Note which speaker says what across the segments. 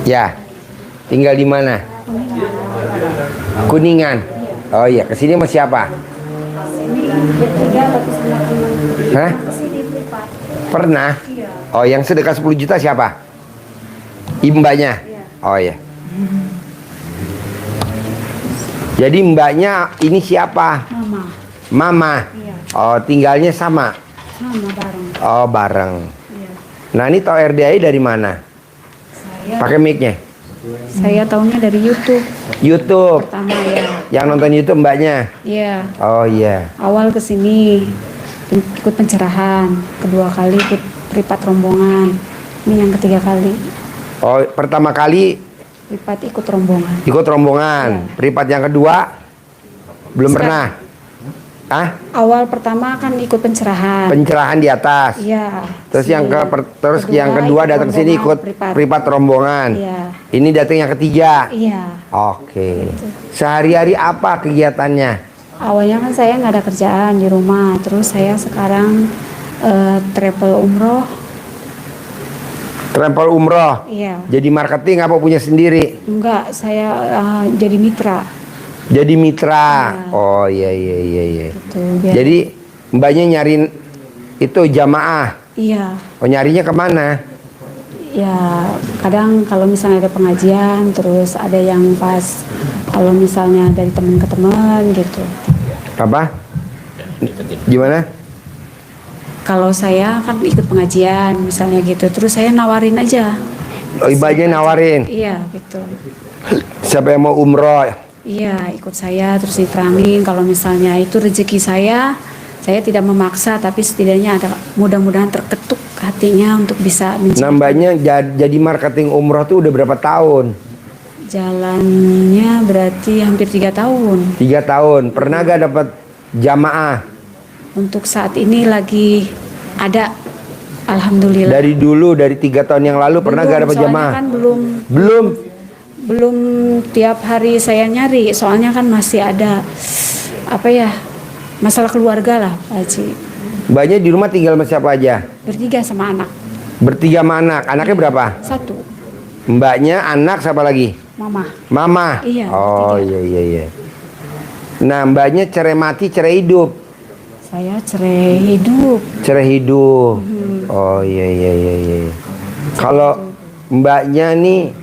Speaker 1: Ya. Tinggal di mana? Kuningan. Oh iya, kesini sama siapa? Hah? Pernah? Oh, yang sedekah 10 juta siapa? Mbaknya? Oh iya. Jadi mbaknya ini siapa?
Speaker 2: Mama.
Speaker 1: Mama.
Speaker 2: Iya.
Speaker 1: Oh, tinggalnya sama?
Speaker 2: Sama bareng.
Speaker 1: Oh, bareng.
Speaker 2: Iya.
Speaker 1: Nah, ini tahu RDAI dari mana? Pakai mic-nya?
Speaker 2: Saya tahunya dari YouTube.
Speaker 1: YouTube.
Speaker 2: Pertama ya.
Speaker 1: Yang nonton YouTube mbaknya?
Speaker 2: Iya.
Speaker 1: Oh iya.
Speaker 2: Awal kesini ikut pencerahan. Kedua kali ikut pripat rombongan. Ini yang ketiga kali.
Speaker 1: Oh, pertama kali
Speaker 2: Pripat ikut rombongan.
Speaker 1: ikut rombongan.
Speaker 2: Iya.
Speaker 1: Pripat yang kedua belum pernah. Ah?
Speaker 2: Awal pertama kan ikut pencerahan.
Speaker 1: Pencerahan di atas.
Speaker 2: Iya.
Speaker 1: Terus yang yang kedua datang sini ikut pripat rombongan.
Speaker 2: Iya.
Speaker 1: Ini datang yang ketiga.
Speaker 2: Iya.
Speaker 1: Oke. Sehari-hari apa kegiatannya?
Speaker 2: Awalnya kan saya nggak ada kerjaan di rumah. Terus saya sekarang travel umroh.
Speaker 1: Travel umroh.
Speaker 2: Iya.
Speaker 1: Jadi marketing apa punya sendiri?
Speaker 2: Enggak, saya jadi mitra.
Speaker 1: Jadi mitra.
Speaker 2: Iya.
Speaker 1: Oh iya iya iya iya.
Speaker 2: Gitu, biar-
Speaker 1: Jadi mbaknya nyariin itu jamaah.
Speaker 2: Iya.
Speaker 1: Oh, nyarinya kemana?
Speaker 2: Ya kadang kalau misalnya ada pengajian, terus ada yang pas kalau misalnya dari teman ke teman gitu.
Speaker 1: Apa? Gimana?
Speaker 2: Kalau saya kan ikut pengajian misalnya gitu, terus saya nawarin aja.
Speaker 1: Oh, mbaknya nawarin.
Speaker 2: Iya gitu.
Speaker 1: Siapa yang mau umroh?
Speaker 2: Iya ikut saya terus diterangin kalau misalnya itu rezeki saya tidak memaksa, tapi setidaknya ada mudah-mudahan terketuk hatinya untuk bisa mencapai.
Speaker 1: Nambahnya jadi marketing umroh tuh udah berapa tahun?
Speaker 2: Jalannya berarti hampir 3 tahun.
Speaker 1: 3 tahun. Pernah gak dapat jamaah?
Speaker 2: Untuk saat ini lagi ada, alhamdulillah.
Speaker 1: Dari dulu, dari 3 tahun yang lalu pernah gak dapat
Speaker 2: soalnya
Speaker 1: jamaah?
Speaker 2: kan
Speaker 1: Belum.
Speaker 2: tiap hari saya nyari, soalnya kan masih ada apa ya, masalah keluarga lah Pak Haji.
Speaker 1: Mbaknya di rumah tinggal sama siapa aja?
Speaker 2: Bertiga sama anak.
Speaker 1: Bertiga sama anak. Anaknya berapa?
Speaker 2: 1.
Speaker 1: Mbaknya, anak, siapa lagi?
Speaker 2: Mama.
Speaker 1: Mama.
Speaker 2: Iya,
Speaker 1: Oh
Speaker 2: bertiga.
Speaker 1: iya iya iya. Nah, mbaknya cerai mati, cerai hidup.
Speaker 2: Saya cerai hidup.
Speaker 1: Cerai hidup. Oh iya iya iya iya. Kalau mbaknya nih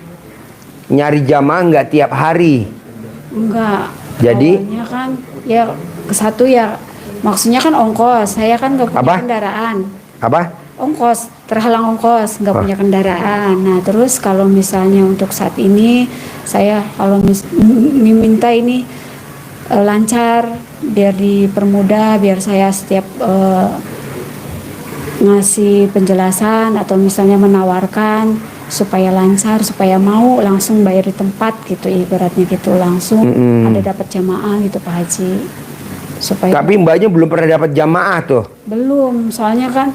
Speaker 1: nyari jamaah nggak tiap hari?
Speaker 2: Enggak.
Speaker 1: Jadi?
Speaker 2: Awalnya kan ya ke satu ya, maksudnya kan ongkos. Saya kan nggak punya
Speaker 1: Apa?
Speaker 2: kendaraan.
Speaker 1: Apa?
Speaker 2: Ongkos, terhalang ongkos, nggak
Speaker 1: Wah.
Speaker 2: punya kendaraan. Nah terus kalau misalnya untuk saat ini saya kalau minta ini lancar, biar dipermudah, biar saya setiap ngasih penjelasan atau misalnya menawarkan supaya lancar, supaya mau langsung bayar di tempat gitu, ibaratnya gitu langsung ada dapat jamaah gitu Pak Haji. Supaya
Speaker 1: Tapi mbaknya belum pernah dapat jamaah tuh.
Speaker 2: belum, soalnya kan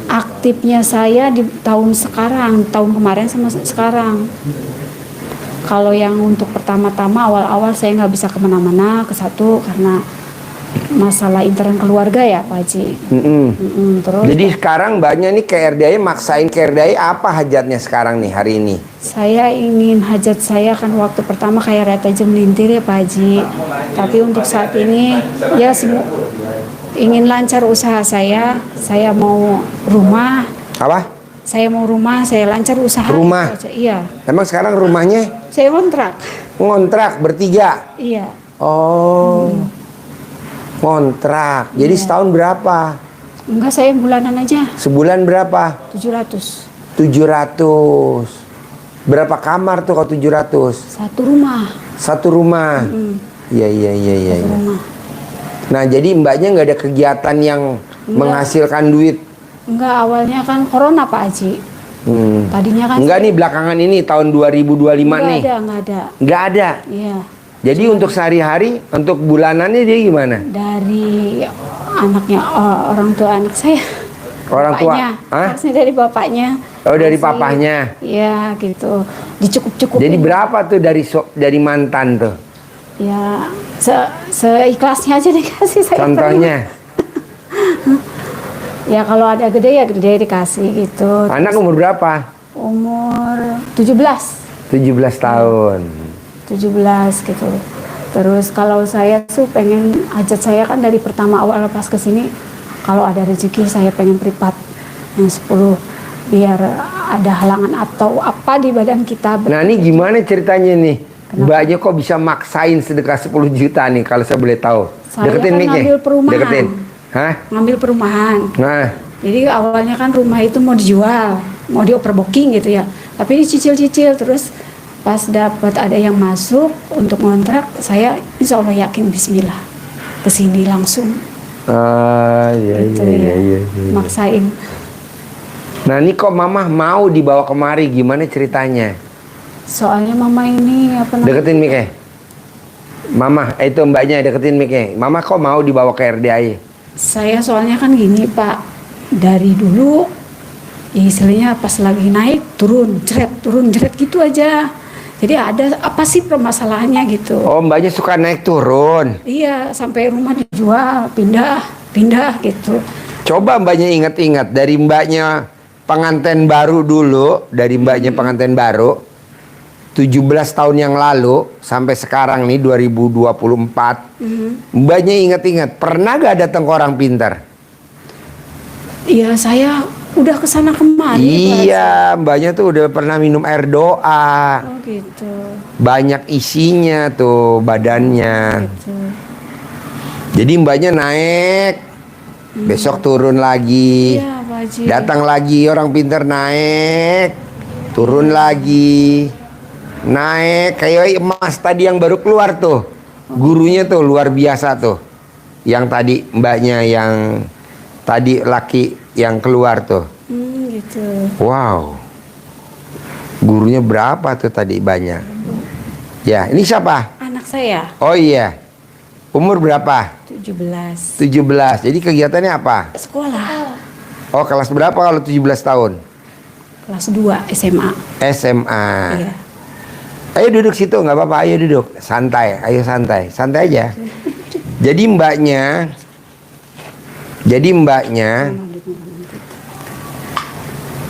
Speaker 2: aktifnya saya di tahun sekarang, tahun kemarin sama sekarang. Kalau yang untuk pertama-tama awal-awal saya nggak bisa kemana-mana, ke satu karena masalah intern keluarga ya Pak Haji. Terus
Speaker 1: Jadi sekarang mbaknya nih ke RDAI, maksain ke RDAI, apa hajatnya sekarang nih hari ini?
Speaker 2: saya ingin hajat saya kan waktu pertama kayak rata jam lintir ya Pak Haji. Tapi untuk saat ini ya ingin lancar usaha saya mau rumah.
Speaker 1: Apa?
Speaker 2: Saya mau rumah, saya lancar usaha.
Speaker 1: Rumah?
Speaker 2: Gitu aja. Iya.
Speaker 1: Emang sekarang rumahnya
Speaker 2: Saya kontrak.
Speaker 1: ngontrak bertiga?
Speaker 2: Iya.
Speaker 1: Oh, ngontrak. Jadi setahun berapa?
Speaker 2: Enggak, saya bulanan aja.
Speaker 1: Sebulan berapa?
Speaker 2: 700.
Speaker 1: 700. Berapa kamar tuh kalau 700?
Speaker 2: Satu rumah.
Speaker 1: Satu rumah. Iya iya iya iya.
Speaker 2: Satu
Speaker 1: iya.
Speaker 2: rumah.
Speaker 1: Nah jadi mbaknya nggak ada kegiatan yang menghasilkan duit?
Speaker 2: Enggak, awalnya kan corona Pak Haji. Tadinya kan
Speaker 1: Enggak nih belakangan ini tahun 2025 nih.
Speaker 2: enggak ada.
Speaker 1: Nggak ada.
Speaker 2: Iya.
Speaker 1: Jadi untuk sehari-hari, untuk bulanannya dia gimana?
Speaker 2: Dari anaknya orang tua anak saya.
Speaker 1: Orang tua?
Speaker 2: Bapaknya.
Speaker 1: Hah?
Speaker 2: Harusnya dari bapaknya.
Speaker 1: Oh dari
Speaker 2: Masih-
Speaker 1: papahnya.
Speaker 2: Iya, gitu. Dicukup-cukupin.
Speaker 1: Jadi berapa tuh dari mantan tuh?
Speaker 2: Ya, seikhlasnya aja dikasih saya.
Speaker 1: Contohnya?
Speaker 2: Ya kalau ada gede ya gede dikasih gitu.
Speaker 1: Anak umur berapa?
Speaker 2: Umur 17.
Speaker 1: 17 tahun.
Speaker 2: 17 gitu. Terus kalau saya tuh pengen, hajat saya kan dari pertama awal pas kesini, kalau ada rezeki saya pengen privat yang 10, biar ada halangan atau apa di badan kita.
Speaker 1: Nah ini gimana ceritanya nih? Mbaknya kok bisa maksain sedekah 10 juta nih kalau saya boleh tahu?
Speaker 2: Saya
Speaker 1: Deketin
Speaker 2: kan
Speaker 1: mic-nya.
Speaker 2: ngambil perumahan.
Speaker 1: Deketin. Hah?
Speaker 2: Ngambil perumahan.
Speaker 1: Nah,
Speaker 2: Jadi awalnya kan rumah itu mau dijual, mau dioper booking gitu ya. Tapi dicicil-cicil, terus pas dapat ada yang masuk untuk ngontrak, saya insya Allah yakin Bismillah kesini langsung.
Speaker 1: iya,
Speaker 2: Gitu
Speaker 1: iya,
Speaker 2: ya.
Speaker 1: iya.
Speaker 2: Maksain.
Speaker 1: Nah ini kok mama mau dibawa kemari, gimana ceritanya?
Speaker 2: Soalnya mama ini apa namanya?
Speaker 1: Deketin mic-nya. Mama, itu mbaknya deketin mic-nya. Mama kok mau dibawa ke RDAI?
Speaker 2: Saya soalnya kan gini Pak, dari dulu ya istilahnya pas lagi naik turun jeret gitu aja. Jadi ada apa sih permasalahannya gitu.
Speaker 1: Oh mbaknya suka naik turun.
Speaker 2: Iya, sampai rumah dijual, pindah gitu.
Speaker 1: Coba mbaknya ingat-ingat dari mbaknya pengantin baru dulu, dari mbaknya pengantin baru 17 tahun yang lalu sampai sekarang nih 2024. Mbaknya ingat-ingat, pernah gak datang ke orang pintar?
Speaker 2: Iya, saya udah kesana kemari.
Speaker 1: Iya, mbaknya tuh udah pernah minum air doa.
Speaker 2: Oh gitu.
Speaker 1: Banyak isinya tuh badannya.
Speaker 2: Gitu.
Speaker 1: Jadi mbaknya naik, besok turun lagi.
Speaker 2: Iya, Pak Haji.
Speaker 1: Datang lagi orang pintar naik, turun lagi. Naik kayak emas tadi yang baru keluar tuh. Gurunya tuh luar biasa tuh. Yang tadi mbaknya yang tadi laki yang keluar tuh.
Speaker 2: Gitu.
Speaker 1: Wow. Gurunya berapa tuh tadi banyak. Ya, ini siapa?
Speaker 2: Anak saya
Speaker 1: Oh iya. Umur berapa?
Speaker 2: 17.
Speaker 1: 17. Jadi kegiatannya apa?
Speaker 2: Sekolah.
Speaker 1: Oh, kelas berapa kalau 17 tahun?
Speaker 2: Kelas 2 SMA.
Speaker 1: SMA.
Speaker 2: Iya.
Speaker 1: Ayo duduk situ, nggak apa-apa. Ayo duduk, santai. Ayo santai, santai aja. Jadi mbaknya,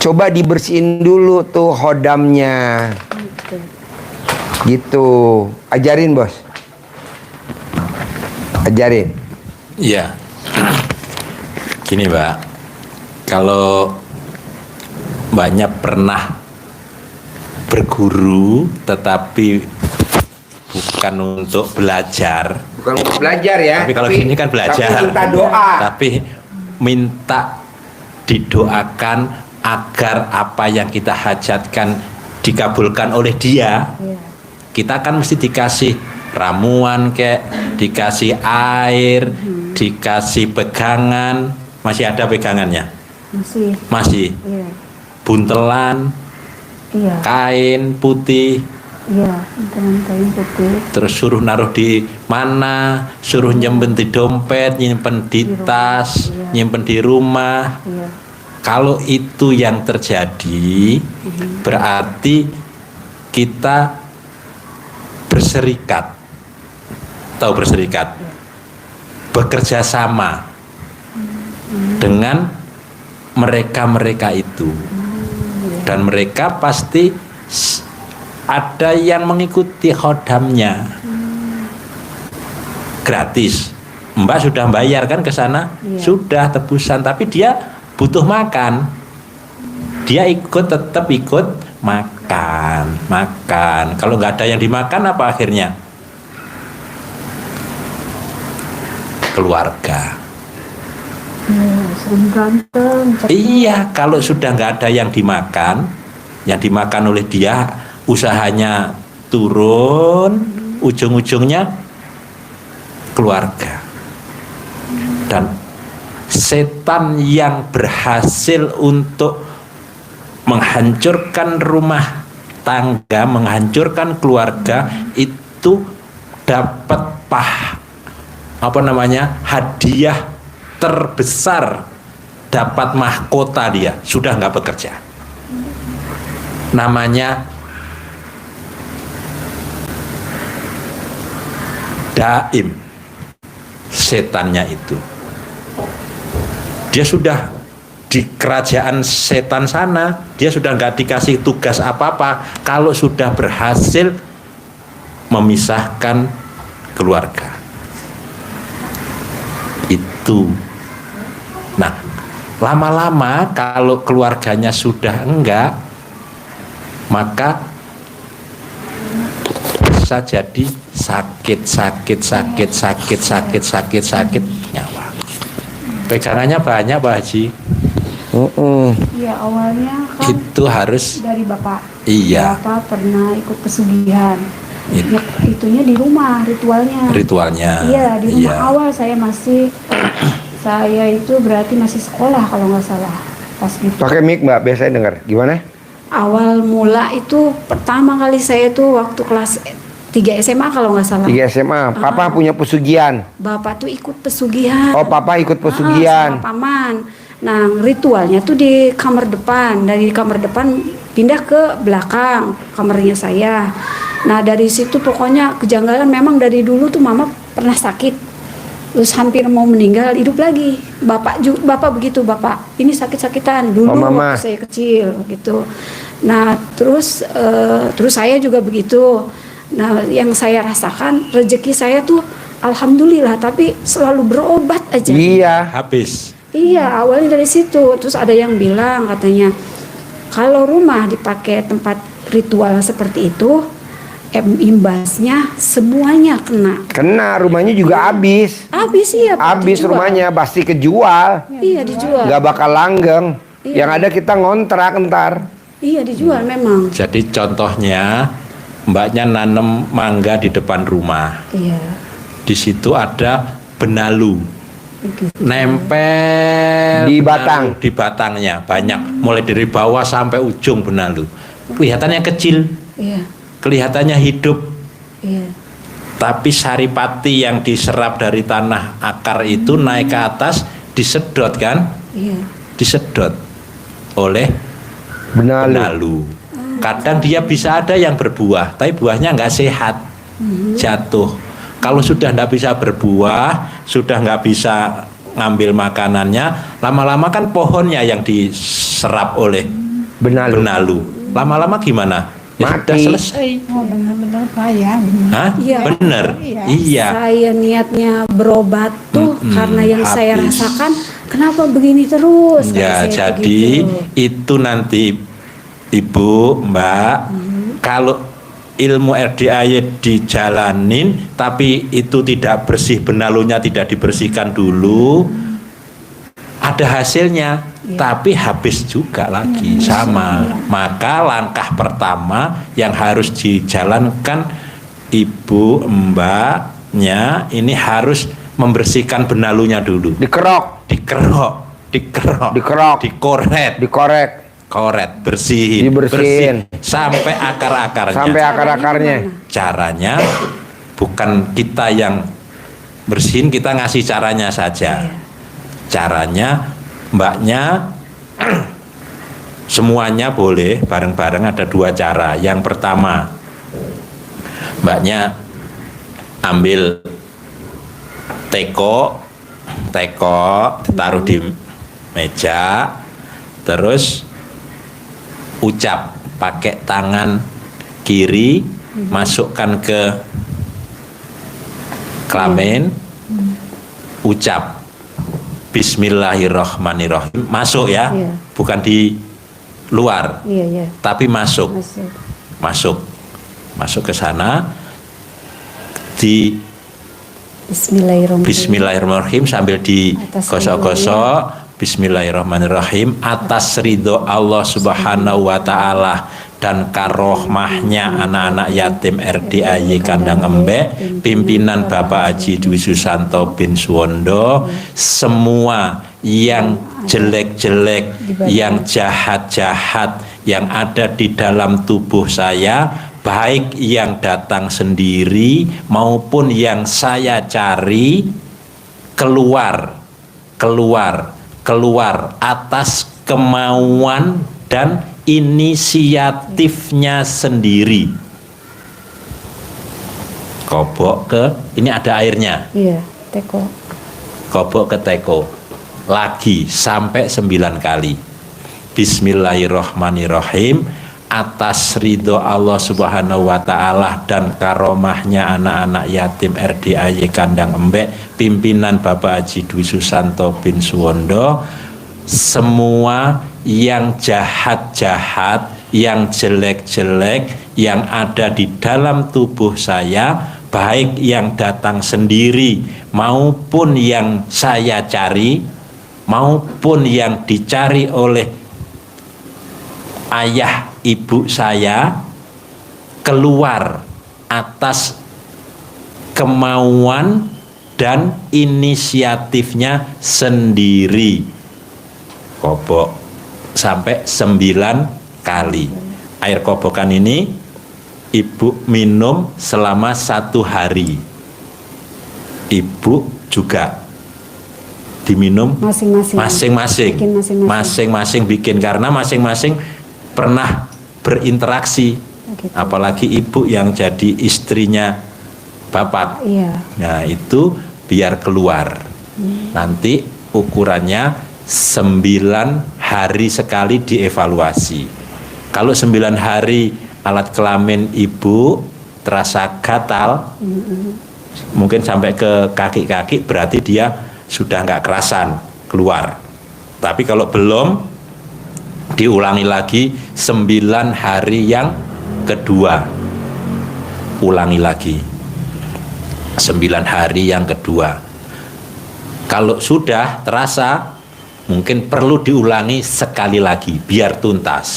Speaker 1: coba dibersihin dulu tuh hodamnya, gitu. Ajarin bos, ajarin.
Speaker 3: Iya. Gini Mbak, kalau mbaknya pernah berguru tetapi bukan untuk belajar.
Speaker 1: Bukan untuk belajar ya.
Speaker 3: Tapi kalau gini kan belajar.
Speaker 1: Tapi minta doa.
Speaker 3: Tapi minta didoakan agar apa yang kita hajatkan dikabulkan oleh dia.
Speaker 2: Iya.
Speaker 3: Kita kan mesti dikasih ramuan kayak dikasih air, dikasih pegangan. Masih ada pegangannya? Masih.
Speaker 2: Iya.
Speaker 3: Buntelan,
Speaker 2: Iya.
Speaker 3: kain putih,
Speaker 2: Iya, dengan kain putih.
Speaker 3: terus suruh naruh di mana, suruh nyimpen di dompet, nyimpen di tas,
Speaker 2: iya.
Speaker 3: nyimpen di rumah.
Speaker 2: Iya.
Speaker 3: Kalau itu yang terjadi, berarti kita berserikat. Tahu berserikat? Bekerja sama dengan mereka-mereka itu. Dan mereka pasti ada yang mengikuti khodamnya gratis. Mbak sudah bayar kan ke sana?
Speaker 2: Iya.
Speaker 3: Sudah tebusan, tapi dia butuh makan. Dia tetap ikut makan. Kalau nggak ada yang dimakan apa akhirnya? Keluarga.
Speaker 2: Sering berantem.
Speaker 3: Iya, kalau sudah nggak ada yang dimakan oleh dia, usahanya turun, ujung-ujungnya keluarga. Dan setan yang berhasil untuk menghancurkan rumah tangga, menghancurkan keluarga, itu dapat hadiah terbesar, dapat mahkota. Dia sudah nggak bekerja, namanya daim. Setannya itu dia sudah di kerajaan setan sana, dia sudah nggak dikasih tugas apa-apa kalau sudah berhasil memisahkan keluarga. Itu. Nah, lama-lama kalau keluarganya sudah enggak, maka bisa jadi sakit nyawa. Pegangannya banyak Pak Haji.
Speaker 2: Iya, awalnya kan
Speaker 3: Itu harus
Speaker 2: dari Bapak.
Speaker 3: iya
Speaker 2: Bapak pernah ikut pesugihan.
Speaker 3: It-
Speaker 2: Ya, itunya di rumah ritualnya.
Speaker 3: ritualnya.
Speaker 2: Iya, di rumah
Speaker 3: Iya.
Speaker 2: awal saya itu berarti masih sekolah kalau nggak salah. Pas gitu.
Speaker 1: Pakai mic Mbak, biar saya dengar. Gimana?
Speaker 2: Awal mula itu pertama kali saya tuh waktu kelas 3 SMA kalau nggak salah.
Speaker 1: 3 SMA, Papa punya pesugihan.
Speaker 2: Bapak tuh ikut pesugihan.
Speaker 1: Oh, Papa ikut
Speaker 2: Sama
Speaker 1: pesugihan.
Speaker 2: paman. Nah, ritualnya tuh di kamar depan. Dari kamar depan pindah ke belakang kamarnya saya. Nah, dari situ pokoknya kejanggalan, memang dari dulu tuh mama pernah sakit. Terus hampir mau meninggal, hidup lagi. Bapak begitu, Bapak. Ini sakit-sakitan dulu
Speaker 1: Oh, Mama.
Speaker 2: waktu saya kecil gitu. Nah, terus saya juga begitu. Nah, yang saya rasakan rezeki saya tuh alhamdulillah, tapi selalu berobat aja.
Speaker 1: Iya.
Speaker 3: Habis.
Speaker 2: Iya, awalnya dari situ. Terus ada yang bilang katanya kalau rumah dipakai tempat ritual seperti itu, imbasnya semuanya kena.
Speaker 1: Kena, rumahnya juga habis.
Speaker 2: Habis iya, Pak,
Speaker 1: Habis
Speaker 2: dijual.
Speaker 1: rumahnya, pasti kejual.
Speaker 2: Iya, dijual.
Speaker 1: Nggak bakal langgeng.
Speaker 2: Iya.
Speaker 1: Yang ada kita ngontrak ntar.
Speaker 2: Iya, dijual memang.
Speaker 3: Jadi contohnya mbaknya nanam mangga di depan rumah.
Speaker 2: Iya.
Speaker 3: Di situ ada benalu.
Speaker 2: Begitu.
Speaker 3: Nempel
Speaker 1: Di
Speaker 3: benalu
Speaker 1: batang.
Speaker 3: di batangnya banyak, mulai dari bawah sampai ujung benalu. Kelihatannya kecil,
Speaker 2: Iya.
Speaker 3: kelihatannya hidup,
Speaker 2: Iya.
Speaker 3: tapi saripati yang diserap dari tanah akar itu naik ke atas, disedot kan,
Speaker 2: Iya.
Speaker 3: disedot oleh
Speaker 1: Benalu.
Speaker 3: benalu. Kadang dia bisa ada yang berbuah, tapi buahnya nggak sehat, jatuh. Kalau sudah nggak bisa berbuah, sudah nggak bisa ngambil makanannya, lama-lama kan pohonnya yang diserap oleh
Speaker 1: Benalu.
Speaker 3: benalu. Lama-lama gimana? Ya
Speaker 1: Mati.
Speaker 3: sudah selesai.
Speaker 4: Oh benar-benar bahaya.
Speaker 3: Hah?
Speaker 2: Iya.
Speaker 3: Bener.
Speaker 4: Iya.
Speaker 3: Iya.
Speaker 2: Saya niatnya berobat tuh karena yang saya
Speaker 3: habis.
Speaker 2: rasakan, kenapa begini terus?
Speaker 3: Ya,
Speaker 2: Kata saya
Speaker 3: jadi
Speaker 2: begitu.
Speaker 3: itu nanti Ibu, Mbak, kalau ilmu RDAY dijalanin tapi itu tidak bersih, benalunya tidak dibersihkan dulu, ada hasilnya, tapi habis juga lagi sama. Maka langkah pertama yang harus dijalankan Ibu, Mbaknya ini harus membersihkan benalunya dulu.
Speaker 1: Dikerok,
Speaker 3: Dikerok,
Speaker 1: Dikerok.
Speaker 3: dikoret,
Speaker 1: dikorek,
Speaker 3: bersihin,
Speaker 1: Dibersihin.
Speaker 3: sampai akar-akarnya.
Speaker 1: sampai akar-akarnya.
Speaker 3: Caranya bukan kita yang bersihin, kita ngasih caranya saja. Caranya mbaknya semuanya boleh bareng-bareng, ada 2 cara. Yang pertama, mbaknya ambil teko ditaruh di meja, terus ucap pakai tangan kiri, masukkan ke kelamin, ucap Bismillahirrahmanirrahim, masuk ya,
Speaker 2: Iya.
Speaker 3: bukan di luar,
Speaker 2: Iya, iya.
Speaker 3: tapi masuk,
Speaker 2: Masuk.
Speaker 3: masuk ke sana, di
Speaker 2: Bismillahirrahmanirrahim.
Speaker 3: Bismillahirrahmanirrahim sambil digosok-gosok. Bismillahirrahmanirrahim, atas ridho Allah Subhanahu wa Ta'ala dan karohmahnya anak-anak yatim RDAY Kandang Embek, pimpinan Bapak Haji Dwi Susanto bin Suwondo, semua yang jelek-jelek, yang jahat-jahat yang ada di dalam tubuh saya, baik yang datang sendiri maupun yang saya cari, keluar atas kemauan dan inisiatifnya sendiri. Kobok ke, ini ada airnya,
Speaker 2: Iya, teko.
Speaker 3: kobok ke teko. lagi sampai 9 kali. Bismillahirrahmanirrahim. Atas ridho Allah Subhanahu wa Ta'ala dan karomahnya anak-anak yatim RDAY Kandang Embek, pimpinan Bapak Haji Dwi Susanto bin Suwondo, semua yang jahat-jahat, yang jelek-jelek yang ada di dalam tubuh saya, baik yang datang sendiri maupun yang saya cari, maupun yang dicari oleh ayah ibu saya, keluar atas kemauan dan inisiatifnya sendiri. Kobok sampai 9 kali. Air kobokan ini ibu minum selama 1 hari. Ibu juga diminum masing-masing bikin, karena masing-masing pernah berinteraksi, apalagi ibu yang jadi istrinya bapak. Nah itu biar keluar. Nanti ukurannya 9 hari sekali dievaluasi. Kalau 9 hari alat kelamin ibu terasa gatal, mungkin sampai ke kaki-kaki, berarti dia sudah nggak kerasan keluar. Tapi kalau belum, diulangi lagi 9 hari yang kedua. Ulangi lagi 9 hari yang kedua. Kalau sudah terasa, mungkin perlu diulangi sekali lagi biar tuntas.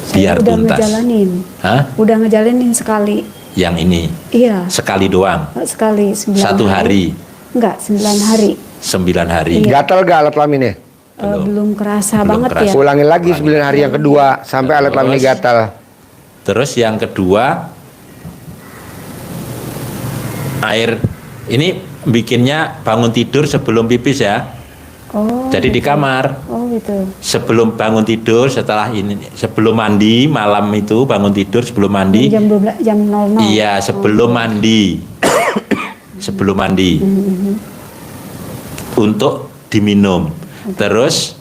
Speaker 3: Biar
Speaker 2: udah
Speaker 3: tuntas.
Speaker 2: Ngejalanin.
Speaker 3: Hah?
Speaker 2: Udah ngejalanin sekali.
Speaker 3: Yang ini?
Speaker 2: Iya.
Speaker 3: Sekali doang?
Speaker 2: Sekali 9
Speaker 3: 1 hari?
Speaker 2: Enggak, 9 hari.
Speaker 3: 9 hari.
Speaker 2: Iya.
Speaker 1: Gatal gak alat kelaminnya?
Speaker 2: Belum kerasa
Speaker 3: Belum
Speaker 2: banget
Speaker 3: kerasa.
Speaker 2: ya.
Speaker 1: Ulangi lagi 9 hari yang kedua sampai alat kelaminnya gatal.
Speaker 3: Terus yang kedua, air ini bikinnya bangun tidur sebelum pipis ya.
Speaker 2: Oh.
Speaker 3: Jadi di kamar.
Speaker 2: Oh gitu.
Speaker 3: Sebelum bangun tidur, setelah ini, sebelum mandi malam itu bangun tidur sebelum mandi.
Speaker 2: Jam 12, jam 00.
Speaker 3: Iya, sebelum mandi. Sebelum mandi. Untuk diminum. Terus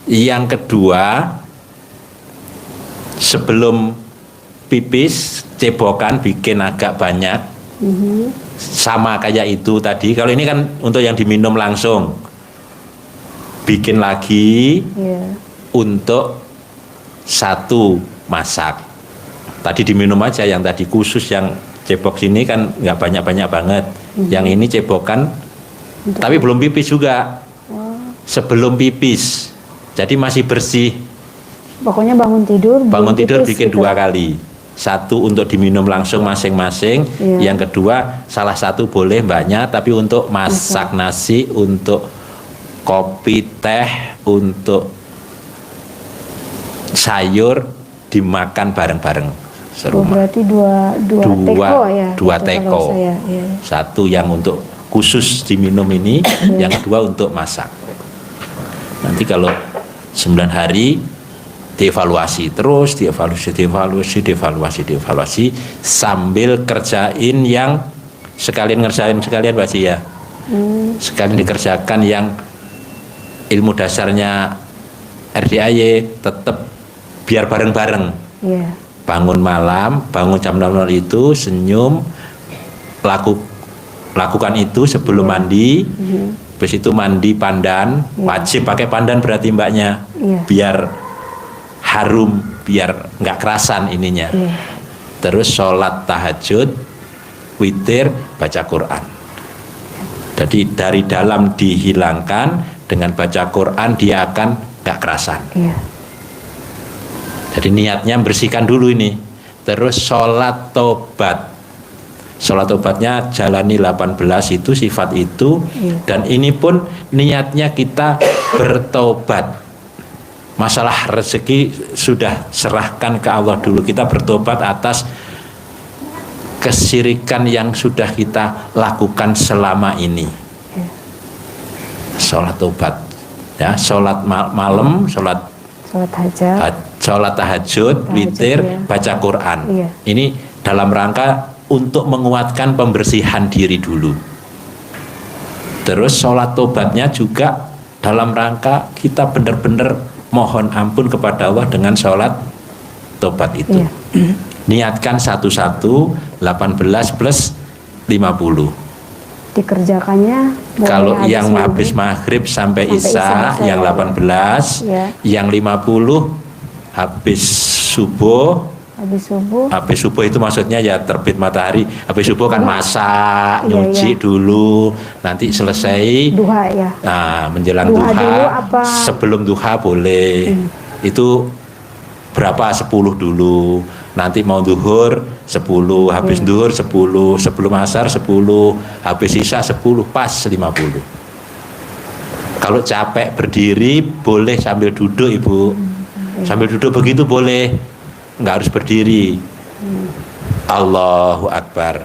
Speaker 3: yang kedua, sebelum pipis cebokan bikin agak banyak. Sama kayak itu tadi. Kalau ini kan untuk yang diminum langsung. Bikin lagi untuk 1 masak. Tadi diminum aja, yang tadi khusus yang cebok sini kan nggak banyak-banyak banget. Yang ini cebokan, tapi belum pipis juga. Sebelum pipis, jadi masih bersih.
Speaker 2: Pokoknya bangun tidur.
Speaker 3: Bangun tidur bikin
Speaker 2: gitu.
Speaker 3: 2 kali. 1 untuk diminum langsung masing-masing. Yang kedua, salah satu boleh mbaknya, tapi untuk masak nasi, untuk kopi, teh, untuk sayur dimakan bareng-bareng.
Speaker 2: Oh, berarti dua teko ya?
Speaker 3: 2 teko.
Speaker 2: Saya, ya.
Speaker 3: 1 yang untuk khusus diminum ini, yang kedua untuk masak. Nanti kalau 9 hari dievaluasi terus, dievaluasi sambil kerjain yang sekalian Mbak Ci ya. Sekalian dikerjakan yang ilmu dasarnya RDAY, tetap biar bareng-bareng. Bangun malam, bangun jam 00 itu senyum, lakukan itu sebelum mandi. Habis itu mandi pandan, wajib pakai pandan berarti mbaknya, biar harum, biar nggak kerasan ininya. Terus sholat tahajud, witir, baca Quran. Jadi dari dalam dihilangkan, dengan baca Quran dia akan nggak kerasan. Jadi niatnya bersihkan dulu ini. Terus sholat tobat. Sholat tobatnya jalani 18 itu, sifat itu. Dan ini pun niatnya kita bertobat. Masalah rezeki sudah serahkan ke Allah dulu. Kita bertobat atas kesyirikan yang sudah kita lakukan selama ini. Sholat tobat ya, sholat malam, sholat tahajud, witir, baca Quran. Ini dalam rangka untuk menguatkan pembersihan diri dulu. Terus sholat tobatnya juga dalam rangka kita benar-benar mohon ampun kepada Allah dengan sholat tobat itu.
Speaker 2: Iya.
Speaker 3: Niatkan 11 18 plus 50.
Speaker 2: Dikerjakannya mulai
Speaker 3: Kalau yang
Speaker 2: maghrib
Speaker 3: habis maghrib sampai
Speaker 2: Sampai
Speaker 3: isya,
Speaker 2: isya,
Speaker 3: yang
Speaker 2: ya.
Speaker 3: 18,
Speaker 2: Ya.
Speaker 3: yang 50 habis subuh. Habis subuh itu maksudnya ya terbit matahari. Habis subuh kan masak,
Speaker 2: Iya,
Speaker 3: nyuci
Speaker 2: iya.
Speaker 3: dulu, nanti selesai.
Speaker 2: duha ya.
Speaker 3: Nah, menjelang
Speaker 2: Duha
Speaker 3: duha,
Speaker 2: dulu apa?
Speaker 3: sebelum duha boleh. Itu berapa? 10 dulu. Nanti mau duhur 10, habis duhur 10, sebelum asar 10, habis isya 10, pas 50. Kalau capek berdiri boleh sambil duduk, Ibu. Sambil duduk begitu boleh. Nggak harus berdiri. Allahu Akbar.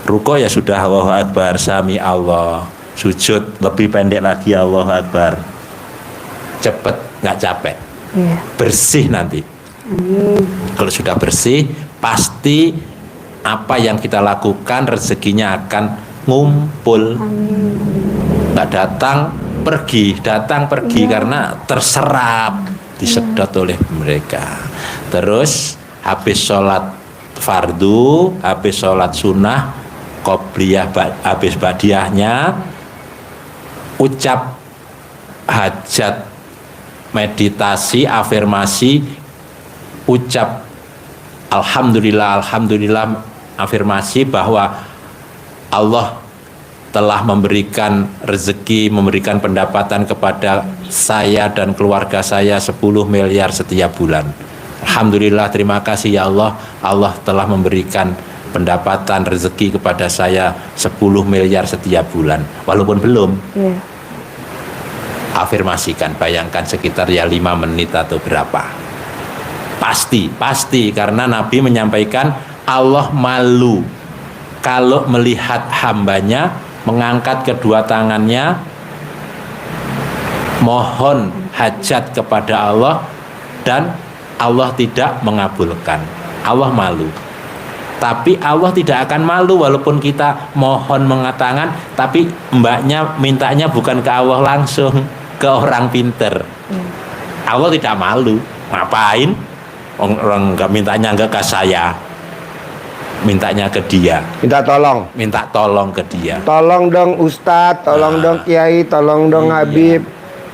Speaker 3: Ruko ya sudah Allahu Akbar, sami Allah. Sujud lebih pendek lagi Allahu Akbar. Cepet, nggak capek.
Speaker 2: Iya.
Speaker 3: Bersih nanti. Kalau sudah bersih, pasti apa yang kita lakukan rezekinya akan ngumpul. Nggak datang pergi karena terserap, disedot oleh mereka. Terus habis sholat fardu, habis sholat sunnah, qobliyah, habis badiahnya, ucap hajat, meditasi, afirmasi, ucap alhamdulillah, afirmasi bahwa Allah telah memberikan rezeki, memberikan pendapatan kepada saya dan keluarga saya 10 miliar setiap bulan. Alhamdulillah, terima kasih ya Allah. Allah telah memberikan pendapatan rezeki kepada saya 10 miliar setiap bulan. Walaupun belum,
Speaker 2: Iya.
Speaker 3: afirmasikan, bayangkan sekitar ya 5 menit atau berapa. Pasti karena Nabi menyampaikan Allah malu kalau melihat hambanya mengangkat kedua tangannya mohon hajat kepada Allah dan Allah tidak mengabulkan. Allah malu. Tapi Allah tidak akan malu walaupun kita mohon mengatakan, tapi mbaknya mintanya bukan ke Allah langsung, ke orang pinter. Allah tidak malu. Ngapain? Orang nggak mintanya nggak ke saya, mintanya ke dia, minta tolong ke dia.
Speaker 1: Tolong dong Ustadz, tolong dong Kiai, tolong dong
Speaker 3: Iya.
Speaker 1: Habib,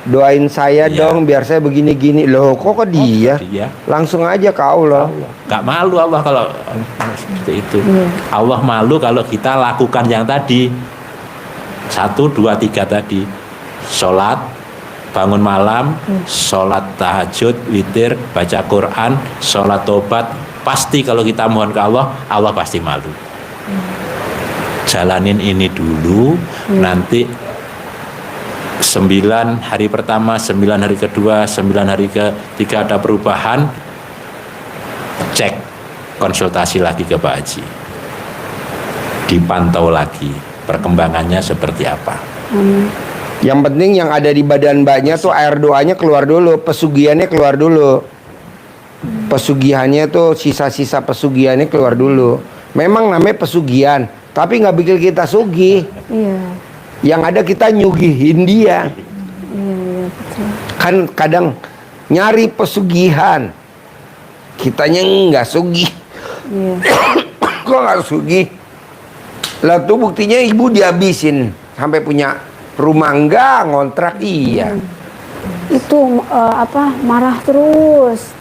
Speaker 1: doain saya
Speaker 3: Iya.
Speaker 1: dong biar saya begini-gini. Loh kok ke dia?
Speaker 3: Dia
Speaker 1: Langsung aja ke Allah.
Speaker 3: nggak malu Allah kalau seperti itu. Allah malu kalau kita lakukan yang tadi 1, 2, 3 tadi, sholat, bangun malam, sholat tahajud, witir, baca Quran, sholat tobat. Pasti kalau kita mohon ke Allah, Allah pasti malu. Jalanin ini dulu, nanti 9 hari pertama, 9 hari kedua, 9 hari ketiga ada perubahan, cek, konsultasi lagi ke Pak Haji, dipantau lagi perkembangannya seperti apa.
Speaker 1: Yang penting yang ada di badan mbaknya tuh air doanya keluar dulu, pesugihannya keluar dulu. Pesugihannya tuh sisa-sisa pesugihannya keluar dulu. Memang namanya pesugihan, tapi nggak bikin kita sugih.
Speaker 2: Iya.
Speaker 1: Yang ada kita nyugihin dia.
Speaker 2: Iya, betul.
Speaker 1: Kan kadang nyari pesugihan, kitanya nggak sugih.
Speaker 2: Iya.
Speaker 1: Kok nggak sugih? Lah tuh buktinya ibu dihabisin sampai punya rumah enggak, ngontrak iya.
Speaker 2: Itu marah terus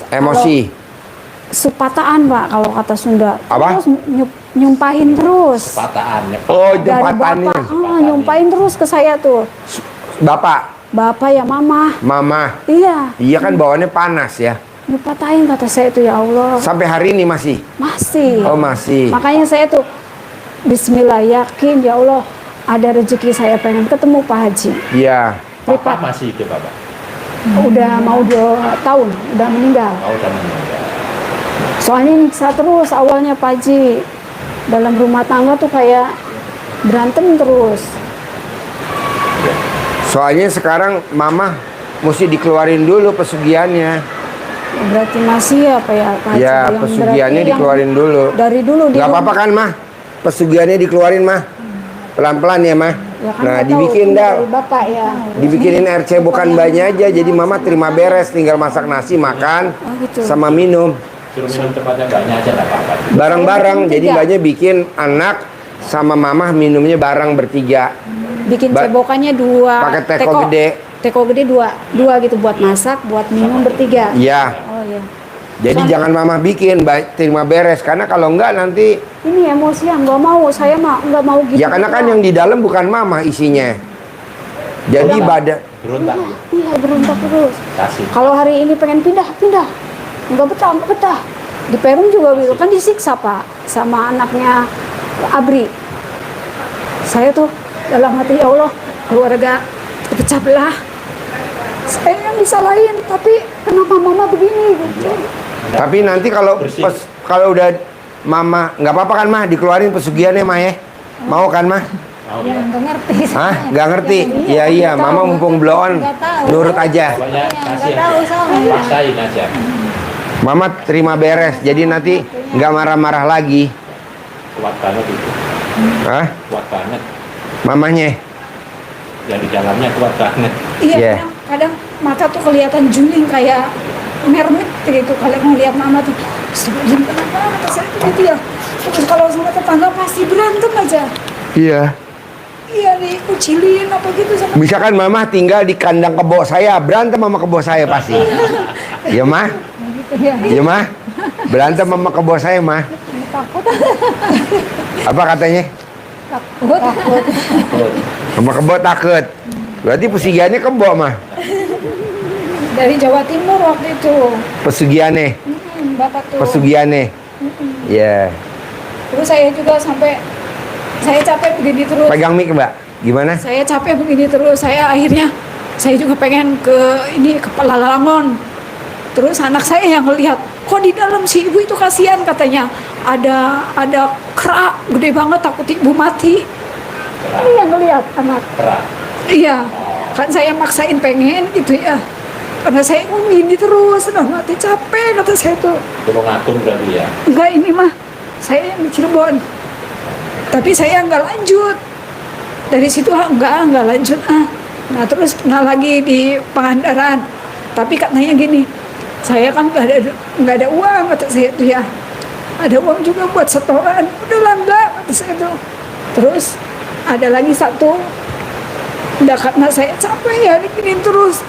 Speaker 1: Emosi.
Speaker 2: supataan Pak kalau kata Sunda.
Speaker 1: Apa?
Speaker 2: Terus nyumpahin terus.
Speaker 3: Pataannya.
Speaker 1: Oh,
Speaker 2: Dari
Speaker 1: jempatannya.
Speaker 2: bapak, nyumpahin terus ke saya tuh.
Speaker 1: Bapak,
Speaker 2: Ya mama.
Speaker 1: mama.
Speaker 2: Iya,
Speaker 1: Iya kan bawaannya panas ya.
Speaker 2: nyupatain kata saya tuh ya Allah.
Speaker 1: Sampai hari ini masih.
Speaker 2: Masih.
Speaker 1: Oh, masih.
Speaker 2: Makanya saya tuh Bismillah yakin ya Allah ada rezeki saya pengen ketemu Pak Haji.
Speaker 1: Iya.
Speaker 3: Papa masih hidup, Bapak?
Speaker 2: Udah mau 2 tahun, udah meninggal.
Speaker 3: Oh, udah meninggal.
Speaker 2: Soalnya nyiksa terus awalnya Pak Haji. Dalam rumah tangga tuh kayak berantem terus.
Speaker 1: Soalnya sekarang mama mesti dikeluarin dulu pesugihannya.
Speaker 2: Berarti masih apa ya Pak Haji?
Speaker 1: Ya,
Speaker 2: Yang
Speaker 1: pesugihannya
Speaker 2: berarti yang
Speaker 1: dikeluarin dulu.
Speaker 2: Dari dulu di
Speaker 1: Gak
Speaker 2: rumah.
Speaker 1: apa-apa kan mah? Pesugihannya dikeluarin mah. pelan-pelan ya mah.
Speaker 2: Ya kan
Speaker 1: Nah
Speaker 2: nggak tahu,
Speaker 1: dibikin
Speaker 2: ini
Speaker 1: dah,
Speaker 2: dari bapak ya.
Speaker 1: dibikinin air cebokan banyak aja. Jadi mama terima beres, tinggal masak nasi, makan,
Speaker 2: Oh, gitu.
Speaker 1: sama minum.
Speaker 3: Suruh minum tempatnya banyak aja nggak apa-apa.
Speaker 1: Bareng-bareng.
Speaker 2: Saya bikin
Speaker 1: Jadi
Speaker 2: tiga.
Speaker 1: mbaknya bikin anak sama mama minumnya bareng bertiga.
Speaker 2: Bikin
Speaker 1: Ba-
Speaker 2: cebokannya 2.
Speaker 1: Pakai teko gede.
Speaker 2: Teko gede 2 gitu buat masak, buat minum bertiga.
Speaker 1: Ya.
Speaker 2: Oh iya.
Speaker 1: Jadi
Speaker 2: Soalnya-
Speaker 1: jangan mama bikin, terima beres. Karena kalau enggak nanti,
Speaker 2: Ini emosian, nggak mau. Saya mah nggak mau gitu.
Speaker 1: ya karena kan yang di dalam bukan mama isinya. Jadi badan,
Speaker 3: Berontak.
Speaker 2: Iya berontak terus.
Speaker 3: Kasih.
Speaker 2: Kalau hari ini pengen pindah, nggak betah. Di Perum juga gitu kan disiksa Pak sama anaknya Abri. Saya tuh dalam hati ya Allah keluarga pecah belah. Saya yang disalahin, tapi kenapa mama begini gitu?
Speaker 1: tapi nanti kalau kalau udah mama nggak apa-apa kan mah dikeluarin pesugihannya mah ya. Mau kan mah?
Speaker 3: Mau
Speaker 4: Ya
Speaker 3: ya.
Speaker 4: nggak ngerti.
Speaker 1: Hah? Nggak ngerti? Iya iya, mama mumpung blow on,
Speaker 4: Nggak tahu.
Speaker 1: nurut aja.
Speaker 3: Pokoknya kasih
Speaker 4: Nggak tahu soalnya.
Speaker 3: paksain aja.
Speaker 1: Mama terima beres, jadi nanti nggak marah-marah lagi.
Speaker 3: Kuat banget itu.
Speaker 1: Hah?
Speaker 3: Kuat banget.
Speaker 1: Mamanya?
Speaker 3: Yang di dalamnya kuat banget.
Speaker 2: Iya,
Speaker 1: Yeah.
Speaker 2: kadang mata tuh kelihatan juling kayak mermaid gitu kalau ngeliat mama tuh. Astagfirullahaladzim, kenapa mata saya tuh gitu ya? Terus kalau sama tetangga pasti berantem aja.
Speaker 1: Iya.
Speaker 2: Iya dikucilin apa gitu sama.
Speaker 1: Misalkan mama tinggal di kandang kebo saya, berantem sama kebo saya pasti. Iya mah?
Speaker 2: Iya,
Speaker 1: Iya mah? Berantem sama kebo saya mah.
Speaker 2: takut.
Speaker 1: Apa katanya?
Speaker 2: Takut.
Speaker 1: Sama kebo takut. Berarti pesugihannya kebo mah.
Speaker 2: Dari Jawa Timur waktu itu.
Speaker 1: Pesugihannya,
Speaker 2: Bapak tuh.
Speaker 1: pesugihannya. Iya.
Speaker 2: Terus saya juga sampai saya capek begini terus.
Speaker 1: Pegang mic mbak. Gimana?
Speaker 2: Saya capek begini terus. Saya akhirnya saya juga pengen ke ini ke Palalangon. Terus anak saya yang ngelihat, kok di dalam si ibu itu kasihan katanya. Ada kera gede banget takut ibu mati. Ini yang ngelihat anak.
Speaker 3: Kerak.
Speaker 2: Iya. Kan saya maksain pengen gitu ya. Karena saya gini terus, udah mati capek kata saya tuh.
Speaker 3: Tolong akun berarti ya.
Speaker 2: Enggak ini mah saya yang di Cirebon. Tapi saya nggak lanjut. Dari situ enggak lanjut ah. Nah terus pernah lagi di Pangandaran. Tapi katanya gini, saya kan nggak ada uang kata saya tuh ya. Ada uang juga buat setoran. Udahlah enggak kata saya tuh. Terus ada lagi satu. Enggak karena saya capek ya diginin terus.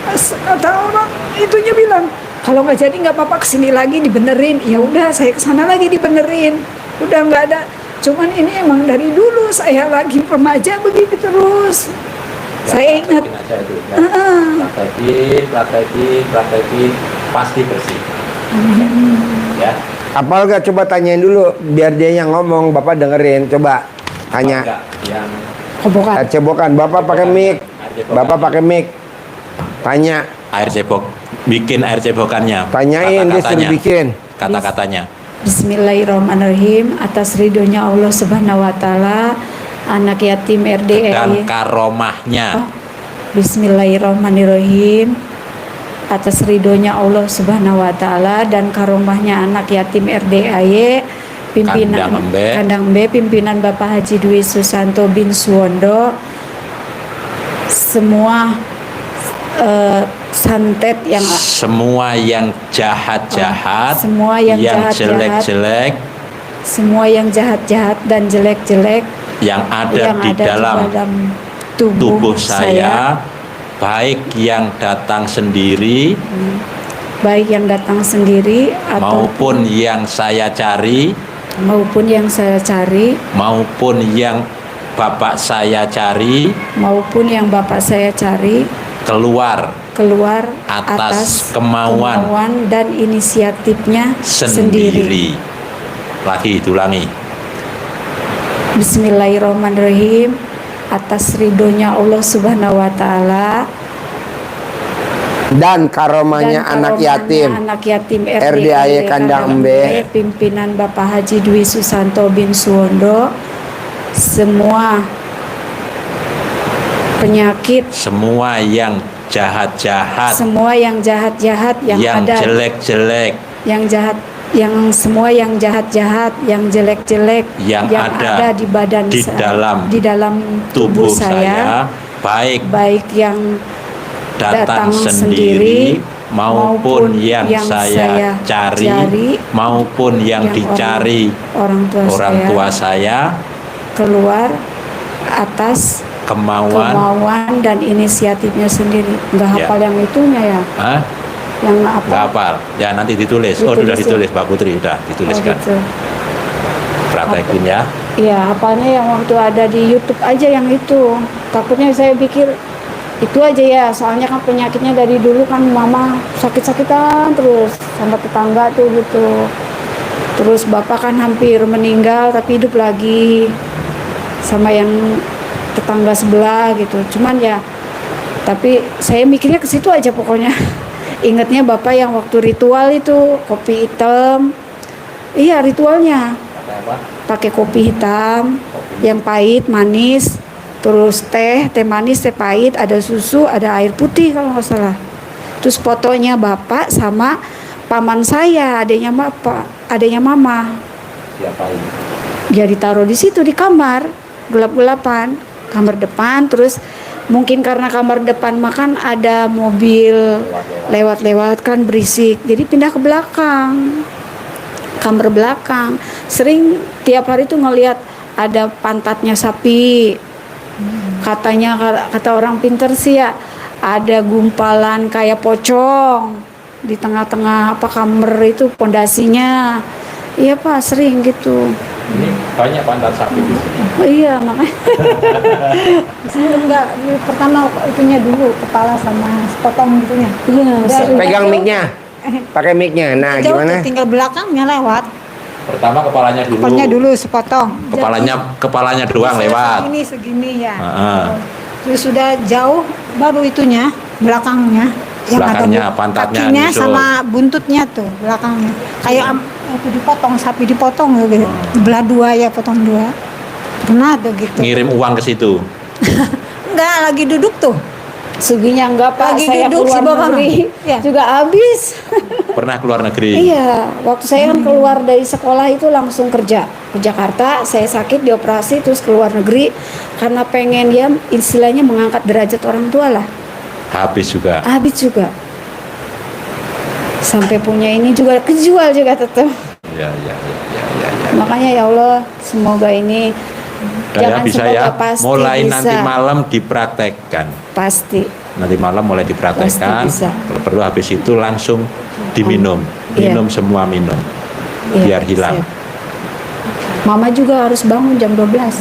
Speaker 2: Kata orang itunya bilang kalau nggak jadi nggak apa-apa kesini lagi dibenerin. Ya udah saya kesana lagi dibenerin. Udah nggak ada. Cuman ini emang dari dulu saya lagi remaja begitu terus. Saya ingat.
Speaker 3: Praktekin aja itu, ya. Praktekin, pasti bersih. Ya.
Speaker 1: Apal gak? Coba tanyain dulu biar dia yang ngomong, bapak dengerin. Coba tanya.
Speaker 3: Enggak, yang
Speaker 2: Kobokan.
Speaker 1: Air cebokan, bapak pakai mic. Bapak pakai mic. Tanya,
Speaker 3: air cebok, bikin air cebokannya.
Speaker 1: tanyain dia suruh
Speaker 3: Kata-katanya.
Speaker 1: bikin.
Speaker 3: Kata-katanya.
Speaker 2: Bismillahirrahmanirrahim. Atas ridhonya Allah Subhanahu Wa Taala, anak yatim
Speaker 3: Dan
Speaker 2: RDI.
Speaker 3: karomahnya.
Speaker 2: Bismillahirrahmanirrahim. Atas ridhonya Allah Subhanahu Wa Taala dan karomahnya anak yatim RDAY pimpinan
Speaker 3: Kandang Embe.
Speaker 2: pimpinan Bapak Haji Dwi Susanto bin Suwondo, semua santet yang
Speaker 3: Semua yang jahat-jahat,
Speaker 2: semua yang jahat-jahat,
Speaker 3: jelek-jelek,
Speaker 2: semua yang jahat-jahat dan jelek-jelek
Speaker 3: yang ada
Speaker 2: yang
Speaker 3: di
Speaker 2: ada
Speaker 3: dalam
Speaker 2: di dalam
Speaker 3: tubuh saya, baik yang datang sendiri
Speaker 2: baik yang datang sendiri
Speaker 3: maupun yang saya cari,
Speaker 2: maupun yang saya cari,
Speaker 3: maupun yang bapak saya cari,
Speaker 2: maupun yang bapak saya cari,
Speaker 3: keluar
Speaker 2: keluar
Speaker 3: atas kemauan
Speaker 2: dan inisiatifnya
Speaker 3: sendiri. Lagi diulangi.
Speaker 2: Bismillahirrahmanirrahim. Atas ridhonya Allah Subhanahu Wa Taala
Speaker 1: Dan karomahnya
Speaker 2: dan
Speaker 1: anak
Speaker 2: karomahnya
Speaker 1: yatim.
Speaker 2: anak yatim
Speaker 1: RDAY Kandang Embe.
Speaker 2: pimpinan Bapak Haji Dwi Susanto bin Suwondo, semua penyakit,
Speaker 3: Semua yang jahat-jahat,
Speaker 2: semua yang jahat-jahat yang ada
Speaker 3: jelek-jelek,
Speaker 2: yang jahat yang semua yang jahat-jahat, yang jelek-jelek,
Speaker 3: yang ada
Speaker 2: di badan
Speaker 3: di dalam
Speaker 2: tubuh saya,
Speaker 3: baik
Speaker 2: baik yang
Speaker 3: datang sendiri maupun yang saya cari maupun yang dicari
Speaker 2: orang
Speaker 3: tua saya,
Speaker 2: keluar atas kemauan dan inisiatifnya sendiri. Nggak
Speaker 3: Ya.
Speaker 2: hafal yang itunya ya?
Speaker 3: Hah?
Speaker 2: Yang apa?
Speaker 3: Nggak hafal. Ya nanti ditulis. Oh,
Speaker 2: Ditulis
Speaker 3: sudah
Speaker 2: ya?
Speaker 3: ditulis Mbak Putri, sudah dituliskan.
Speaker 2: Oh, gitu.
Speaker 3: Praktekin ya.
Speaker 2: Iya, hafalnya yang waktu ada di YouTube aja yang itu. Takutnya saya pikir itu aja ya, soalnya kan penyakitnya dari dulu kan mama sakit-sakitan terus sama tetangga tuh gitu. Terus bapak kan hampir meninggal tapi hidup lagi sama yang tetangga sebelah gitu. Cuman ya, tapi saya mikirnya ke situ aja pokoknya. Ingatnya bapak yang waktu ritual itu kopi hitam. Iya ritualnya. Pakai kopi hitam yang pahit, manis, terus teh manis, teh pahit, ada susu, ada air putih kalau nggak salah. Terus fotonya bapak sama paman saya, adanya bapak, adanya mama.
Speaker 3: Siapa ini?
Speaker 2: Dia ditaruh di situ di kamar, gelap-gelapan, kamar depan. Terus mungkin karena kamar depan makan ada mobil lewat-lewat kan berisik, jadi pindah ke belakang. Kamar belakang sering tiap hari tuh ngelihat ada pantatnya sapi, katanya kata orang pinter sih ya ada gumpalan kayak pocong di tengah-tengah apa kamar itu pondasinya. Iya Pak, sering gitu.
Speaker 3: Ini banyak pantat sapi di sini.
Speaker 2: Oh, iya makanya.
Speaker 4: Enggak, pertama itunya dulu kepala sama sepotong gitunya.
Speaker 2: Iya, sering.
Speaker 1: Pegang mic-nya. Pakai mic-nya. Nah,
Speaker 4: Jauh
Speaker 1: gimana?
Speaker 4: tuh, tinggal belakangnya lewat.
Speaker 3: Pertama kepalanya dulu.
Speaker 4: Kepalanya dulu sepotong.
Speaker 3: Kepalanya doang lewat.
Speaker 4: Segini ya.
Speaker 3: Heeh.
Speaker 4: Terus sudah jauh baru itunya belakangnya.
Speaker 3: Belakangnya, pantatnya
Speaker 4: kakinya
Speaker 3: nyusul.
Speaker 4: sama buntutnya tuh belakangnya. Kayak itu dipotong, sapi dipotong gitu. Belah dua ya, potong dua. Pernah tuh gitu.
Speaker 3: Ngirim uang ke situ.
Speaker 4: Enggak, lagi duduk tuh.
Speaker 2: Suginya enggak Pak,
Speaker 4: Lagi
Speaker 2: saya
Speaker 4: duduk si
Speaker 2: keluar
Speaker 4: Bapak.
Speaker 2: negeri
Speaker 4: Ya.
Speaker 2: juga habis.
Speaker 3: Pernah keluar negeri.
Speaker 2: Iya, waktu saya kan keluar dari sekolah itu langsung kerja ke Jakarta. Saya sakit dioperasi terus keluar negeri karena pengen dia istilahnya mengangkat derajat orang tua lah.
Speaker 3: Habis juga.
Speaker 2: Habis juga. Sampai punya ini juga kejual juga tetap.
Speaker 3: Ya.
Speaker 2: Makanya ya Allah, semoga ini
Speaker 3: Saya bisa ya,
Speaker 2: pasti
Speaker 3: mulai
Speaker 2: bisa.
Speaker 3: nanti malam dipraktekkan.
Speaker 2: Pasti.
Speaker 3: Nanti malam mulai dipraktekkan.
Speaker 2: Pasti bisa.
Speaker 3: Kalau perlu habis itu langsung diminum.
Speaker 2: Iya.
Speaker 3: Minum semua minum.
Speaker 2: Iya,
Speaker 3: Biar hilang.
Speaker 2: siap. Mama juga harus bangun jam 12.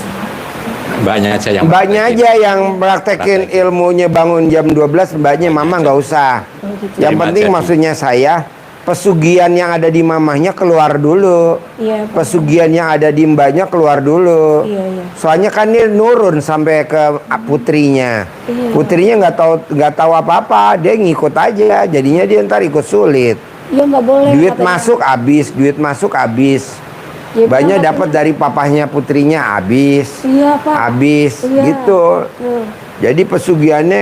Speaker 3: Mbaknya aja yang
Speaker 1: Mbaknya
Speaker 3: praktekin.
Speaker 1: aja yang praktekin ilmunya bangun jam 12, mbaknya mama nggak usah. Yang
Speaker 3: Terima
Speaker 1: penting
Speaker 3: kasih.
Speaker 1: maksudnya saya, pesugihan yang ada di mamahnya keluar dulu.
Speaker 2: Iya, Pak.
Speaker 1: Pesugihan yang ada di mbaknya keluar dulu.
Speaker 2: Iya.
Speaker 1: Soalnya kan dia nurun sampai ke putrinya.
Speaker 2: Iya.
Speaker 1: Putrinya nggak tahu apa-apa, dia ngikut aja. Jadinya dia ntar ikut sulit.
Speaker 2: Iya nggak boleh.
Speaker 1: Duit
Speaker 2: katanya.
Speaker 1: masuk habis.
Speaker 2: Ya,
Speaker 1: Banyak
Speaker 2: Pak,
Speaker 1: dapat dari papahnya putrinya habis.
Speaker 2: Iya Pak.
Speaker 1: Habis
Speaker 2: Iya.
Speaker 1: gitu.
Speaker 2: Tuh.
Speaker 1: Jadi pesugihannya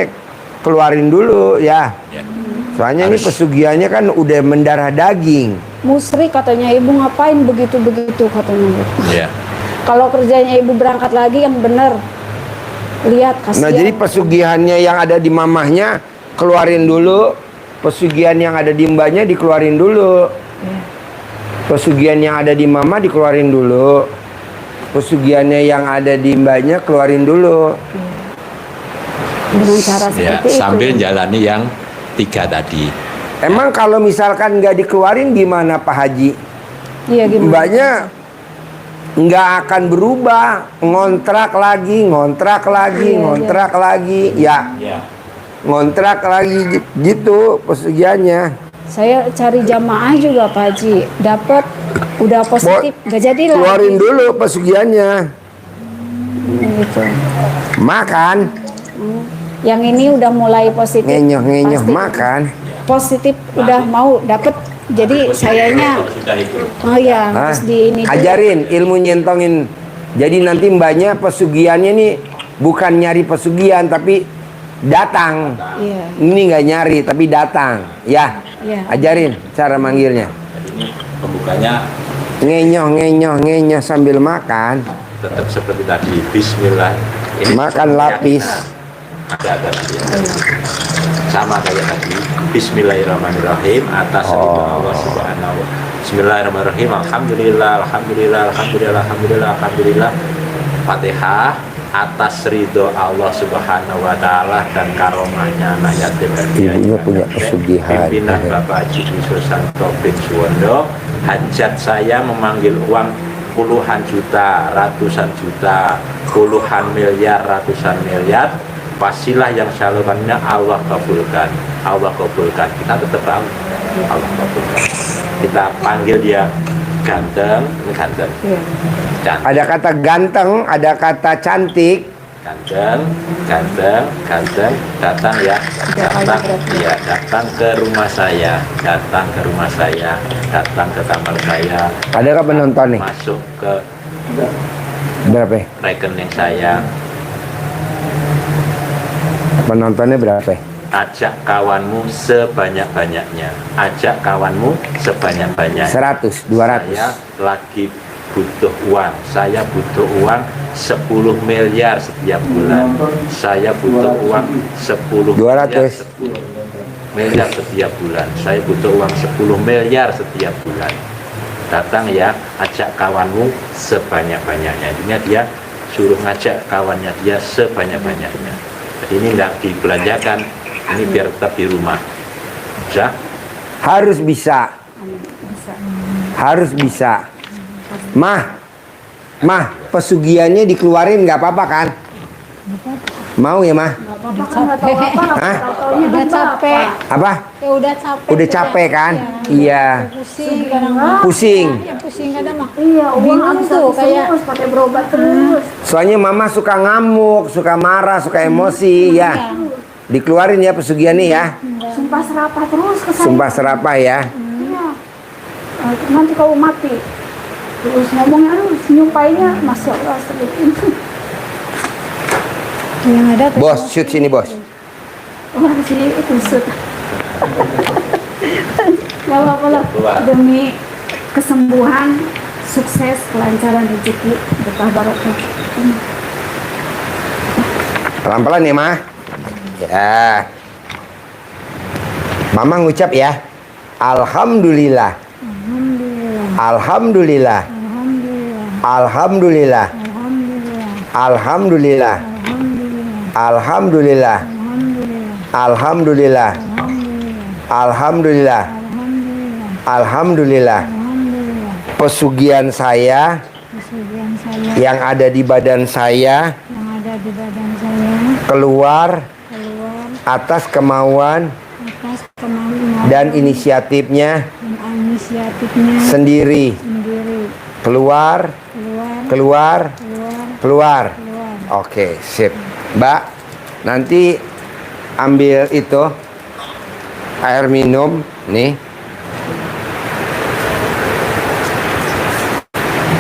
Speaker 1: keluarin dulu ya.
Speaker 3: Ya.
Speaker 1: Soalnya ini
Speaker 3: Harus.
Speaker 1: pesugihannya kan udah mendarah daging.
Speaker 2: Musrik katanya, ibu ngapain begitu katanya.
Speaker 3: Ya.
Speaker 2: Kalau kerjanya ibu berangkat lagi yang bener. Lihat kasihan.
Speaker 1: Nah jadi pesugihannya yang ada di mamahnya keluarin dulu. Pesugihan yang ada di mbaknya dikeluarin dulu. Pesugihan yang ada di mama dikeluarin dulu. Pesugihannya yang ada di mbaknya keluarin dulu.
Speaker 2: Dengan cara
Speaker 3: Ya,
Speaker 2: seperti
Speaker 3: sambil
Speaker 2: itu.
Speaker 3: jalani yang 3 tadi.
Speaker 1: Emang kalau misalkan nggak dikeluarin gimana Pak Haji?
Speaker 2: Iya gimana?
Speaker 1: Mbaknya nggak akan berubah, ngontrak lagi, ya
Speaker 3: Ya.
Speaker 1: ngontrak lagi gitu pesugihannya.
Speaker 2: Saya cari jamaah juga Pak Haji, dapat udah positif, nggak jadi lah.
Speaker 1: Keluarin dulu pesugihannya,
Speaker 2: Gitu.
Speaker 1: makan,
Speaker 2: Yang ini udah mulai positif.
Speaker 1: ngenyoh
Speaker 2: Pasti
Speaker 1: makan.
Speaker 2: Positif udah mau dapat. Jadi sayanya,
Speaker 3: Sudah itu.
Speaker 2: oh ya,
Speaker 1: Hah?
Speaker 2: terus di ini.
Speaker 1: Ajarin ilmu nyentongin. Jadi nanti mbaknya pesugihannya nih bukan nyari pesugihan tapi datang.
Speaker 2: Iya.
Speaker 1: Ini nggak nyari tapi datang, ya.
Speaker 2: Iya.
Speaker 1: Ajarin cara manggilnya.
Speaker 3: pembukanya
Speaker 1: ngenyoh sambil makan.
Speaker 3: tetap seperti tadi. Bismillah.
Speaker 1: Makan lapis.
Speaker 3: Ada nanti ya. Sama kayak tadi. Bismillahirrahmanirrahim atas ridho Allah Subhanahu wa. Bismillahirrahmanirrahim. Alhamdulillah. Fatihah atas ridho Allah Subhanahu wa taala dan karomahnya anak yatim
Speaker 1: Ibunya punya pesugihan.
Speaker 3: pimpinan Bapak Haji Susanto bin Suwondo. Hajat saya memanggil uang puluhan juta, ratusan juta, puluhan miliar, ratusan miliar. Pastilah yang saya lakukannya Allah kabulkan. Kita tetap tahu Allah kabulkan. Kita panggil dia ganteng, ini ganteng. Cantik.
Speaker 1: Ada kata ganteng, ada kata cantik.
Speaker 3: Ganteng, datang ya, datang ke rumah saya, datang ke kamar saya.
Speaker 1: Ada nggak penonton nih?
Speaker 3: Masuk ke
Speaker 1: Berapa?
Speaker 3: rekening saya,
Speaker 1: Penontonnya berapa?
Speaker 3: ajak kawanmu sebanyak-banyaknya,
Speaker 1: 100, 200.
Speaker 3: Saya lagi butuh uang, saya butuh uang 10 miliar setiap bulan. Saya butuh uang 10
Speaker 1: 200.
Speaker 3: miliar setiap bulan. Saya butuh uang 10 miliar setiap bulan. Datang ya, ajak kawanmu sebanyak-banyaknya. Intinya dia suruh ngajak kawannya dia sebanyak-banyaknya. Jadi ini nggak dibelanjakan, ini biar tetap di rumah. Bisa?
Speaker 1: Harus bisa. Harus bisa. Mah, pesugihannya dikeluarin nggak apa-apa kan? Mau ya mah? Hah?
Speaker 4: Udah capek.
Speaker 1: Apa?
Speaker 4: Ya udah capek.
Speaker 1: Udah capek kan? Iya.
Speaker 4: Pusing kadang mah.
Speaker 1: Pusing.
Speaker 4: Ya pusing kadang mah.
Speaker 2: Iya,
Speaker 4: Bingung tuh kayak
Speaker 2: pakai berobat terus.
Speaker 1: Soalnya mama suka ngamuk, suka marah, suka emosi ya. Dikeluarin ya pesugihannya ya.
Speaker 2: Sumpah serapah terus ke saya.
Speaker 1: Sumpah serapah ya.
Speaker 2: Iya. Nanti kau mati. Terus ngomongnya, aduh nyumpainya, Masya Allah,
Speaker 4: yang ada tuh.
Speaker 1: Bos, shoot sini bos.
Speaker 2: oh sini itu shoot. Gak apa-apa lah, demi kesembuhan, sukses, kelancaran rezeki, berkah barokah.
Speaker 1: Pelan-pelan ya mah. Ya. Mama ngucap ya. Alhamdulillah. Alhamdulillah. Alhamdulillah. Alhamdulillah. Alhamdulillah. Alhamdulillah. Alhamdulillah. Alhamdulillah. Pesugihan saya yang ada di badan saya keluar atas kemauan dan inisiatifnya sendiri. Keluar. Oke, sip. Mbak, nanti ambil itu air minum nih.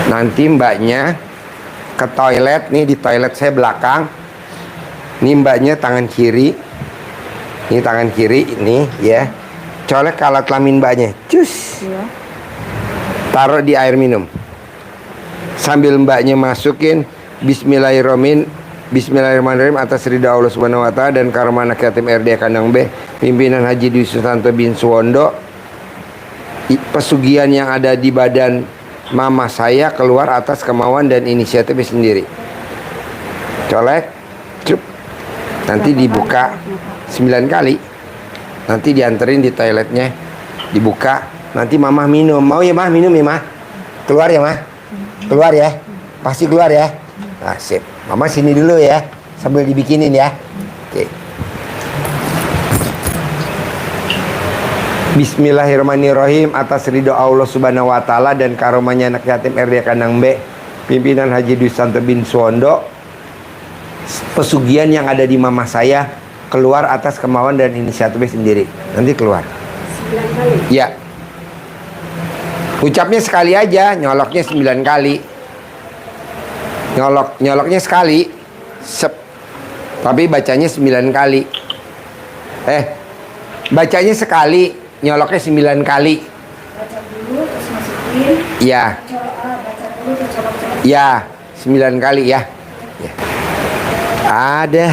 Speaker 1: Nanti mbaknya ke toilet nih, di toilet saya belakang. Ini mbaknya tangan kiri. Ini tangan kiri ini ya. Colek alat kelamin mbaknya. Cus. Taruh di air minum. Sambil mbaknya masukin Bismillahirrahmanirrahim atas ridha Allah Subhanahu wa taala dan karomah anak yatim RD Kandang B, pimpinan Haji Dwi Susanto bin Suwondo. Pesugihan yang ada di badan mama saya keluar atas kemauan dan inisiatif sendiri. Colek. Cup. Nanti dibuka 9 kali. Nanti dianterin di toiletnya. Dibuka. Nanti mama minum. Mau ya mah? Minum ya mah? Keluar ya mah? Keluar ya? Pasti keluar ya? Nah, sip. Mama sini dulu ya, sambil dibikinin ya. Oke. Bismillahirrahmanirrahim atas ridho Allah Subhanahu wa taala dan karomahnya anak yatim RD Kandang B, pimpinan Haji Dwi Susanto bin Suwondo. Pesugihan yang ada di mama saya keluar atas kemauan dan inisiatif sendiri. Nanti keluar.
Speaker 2: 9 kali.
Speaker 1: Ya. Ucapnya sekali aja, nyoloknya 9 kali. Nyoloknya sekali. Sep. Tapi bacanya 9 kali. Bacanya sekali, nyoloknya 9 kali.
Speaker 2: Baca dulu, terus masuk
Speaker 1: Ya. Ya, 9 kali ya. Ya. Ada.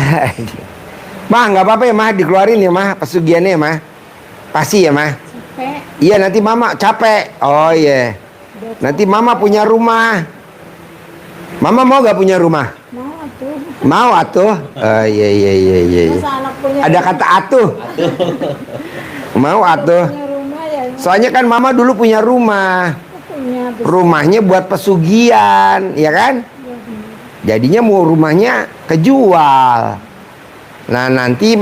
Speaker 1: Mah, nggak apa-apa ya, Mah, dikeluarin ya, Mah, pesugihannya ya, Mah. Pasti ya, Mah.
Speaker 2: Capek.
Speaker 1: Iya, nanti Mama capek. Oh iya. Nanti Mama punya rumah. Mama mau gak punya rumah?
Speaker 4: Mau tuh.
Speaker 1: Mau atuh. Oh iya iya iya iya.
Speaker 4: Masa anak punya
Speaker 1: Ada kata atuh. Mau atuh.
Speaker 4: punya rumah ya
Speaker 1: Soalnya kan Mama dulu punya rumah.
Speaker 4: punya tuh.
Speaker 1: Rumahnya buat pesugihan, ya kan? Jadinya mau rumahnya kejual. Nah, nanti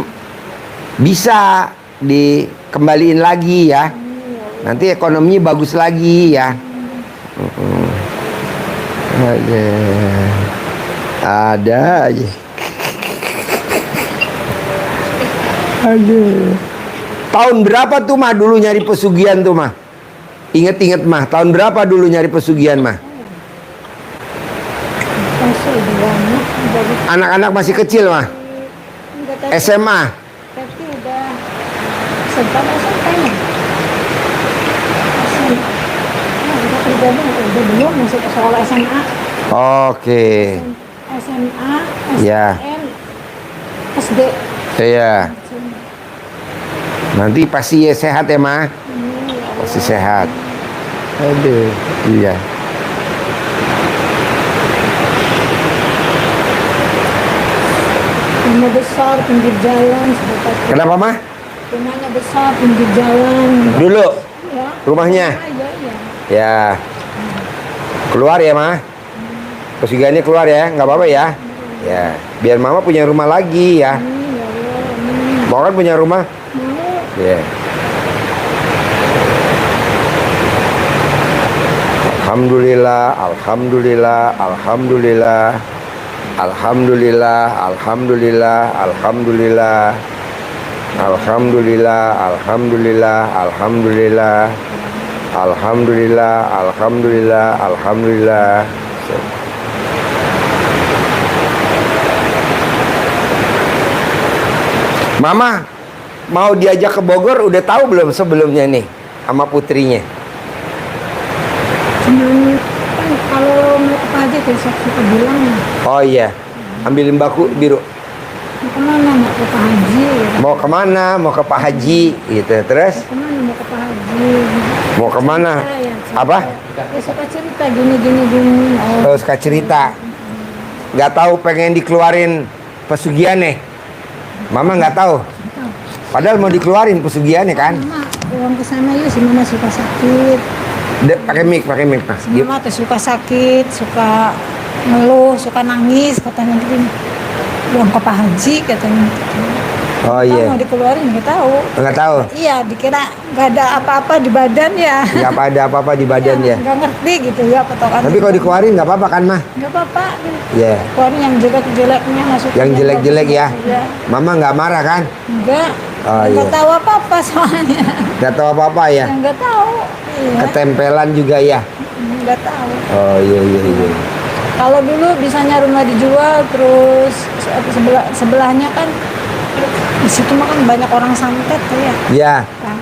Speaker 1: bisa dikembaliin lagi ya. Nanti ekonominya bagus lagi ya. Ada aja. Aduh. Tahun berapa tuh Mah dulu nyari pesugihan tuh Mah? Ingat-ingat Mah, tahun berapa dulu nyari pesugihan Mah?
Speaker 4: Masih banyak dari
Speaker 1: Anak-anak masih kecil Mah?
Speaker 4: enggak tapi,
Speaker 1: SMA?
Speaker 4: tapi udah sempat SMP-nya. Udah tergabung udah belum masuk ke sekolah SMA.
Speaker 1: Oke.
Speaker 4: SMA,
Speaker 1: Ya.
Speaker 4: SN, SD.
Speaker 1: Iya. Nanti pasti ya sehat ya Mah? Pasti sehat. Aduh, iya.
Speaker 4: Rumah besar pinggir jalan sedekat.
Speaker 1: Kenapa Mah?
Speaker 4: Rumahnya besar pinggir jalan.
Speaker 1: Dulu
Speaker 4: Ya.
Speaker 1: rumahnya.
Speaker 4: Iya, iya.
Speaker 1: Ya. Keluar ya Mah? Pesugihannya keluar ya, nggak apa-apa ya. Ya, biar Mama punya rumah lagi ya. Mau kan punya rumah? Ya. Alhamdulillah, alhamdulillah, alhamdulillah. Alhamdulillah, alhamdulillah, alhamdulillah. Alhamdulillah, alhamdulillah, alhamdulillah. Alhamdulillah, alhamdulillah, alhamdulillah. Mama mau diajak ke Bogor udah tahu belum sebelumnya nih sama putrinya?
Speaker 4: Cuman kan kalau mau ke Pak Haji tuh suka bilang
Speaker 1: Oh iya, ambilin baku biru.
Speaker 4: mau kemana mau ke Pak Haji gitu.
Speaker 1: Mau kemana? Mau ke Pak Haji gitu. Terus
Speaker 4: Kemana mau ke Pak Haji
Speaker 1: mau kemana?
Speaker 4: Ya,
Speaker 1: Apa?
Speaker 4: ya suka cerita gini gini gini
Speaker 1: Terus Kak cerita. Nggak tahu pengen dikeluarin pesugihannya. Mama nggak tahu. Padahal mau dikeluarin pesugihannya kan?
Speaker 4: Mama pulang ke sana yuk si Mama suka sakit
Speaker 1: Pakai mic Mas.
Speaker 4: si Mama tuh suka sakit suka ngeluh suka nangis katanya gini pulang ke Pak Haji katanya
Speaker 1: Oh
Speaker 4: Kita
Speaker 1: iya.
Speaker 4: mau dikeluarin nggak tahu
Speaker 1: Nggak tahu.
Speaker 4: iya dikira nggak ada apa-apa di badan ya
Speaker 1: Nggak ada apa-apa di badan ya.
Speaker 4: nggak ngerti gitu ya patokan
Speaker 1: Tapi kalau dikeluarin nggak apa-apa kan Mah?
Speaker 4: nggak apa-apa
Speaker 1: Iya.
Speaker 4: keluarin yang jelek-jeleknya masuk
Speaker 1: Yang jelek-jelek ya.
Speaker 4: Iya.
Speaker 1: Mama nggak marah kan?
Speaker 4: Enggak.
Speaker 1: Oh,
Speaker 4: Enggak
Speaker 1: iya.
Speaker 4: tahu apa-apa soalnya.
Speaker 1: Nggak tahu apa-apa ya.
Speaker 4: Enggak tahu. Iya.
Speaker 1: Ketempelan juga ya.
Speaker 4: Enggak tahu.
Speaker 1: Oh iya iya iya.
Speaker 4: Kalau dulu bisanya rumah dijual terus sebelahnya kan di situ mah kan banyak orang santet tuh ya.
Speaker 1: Ya.
Speaker 4: Nah,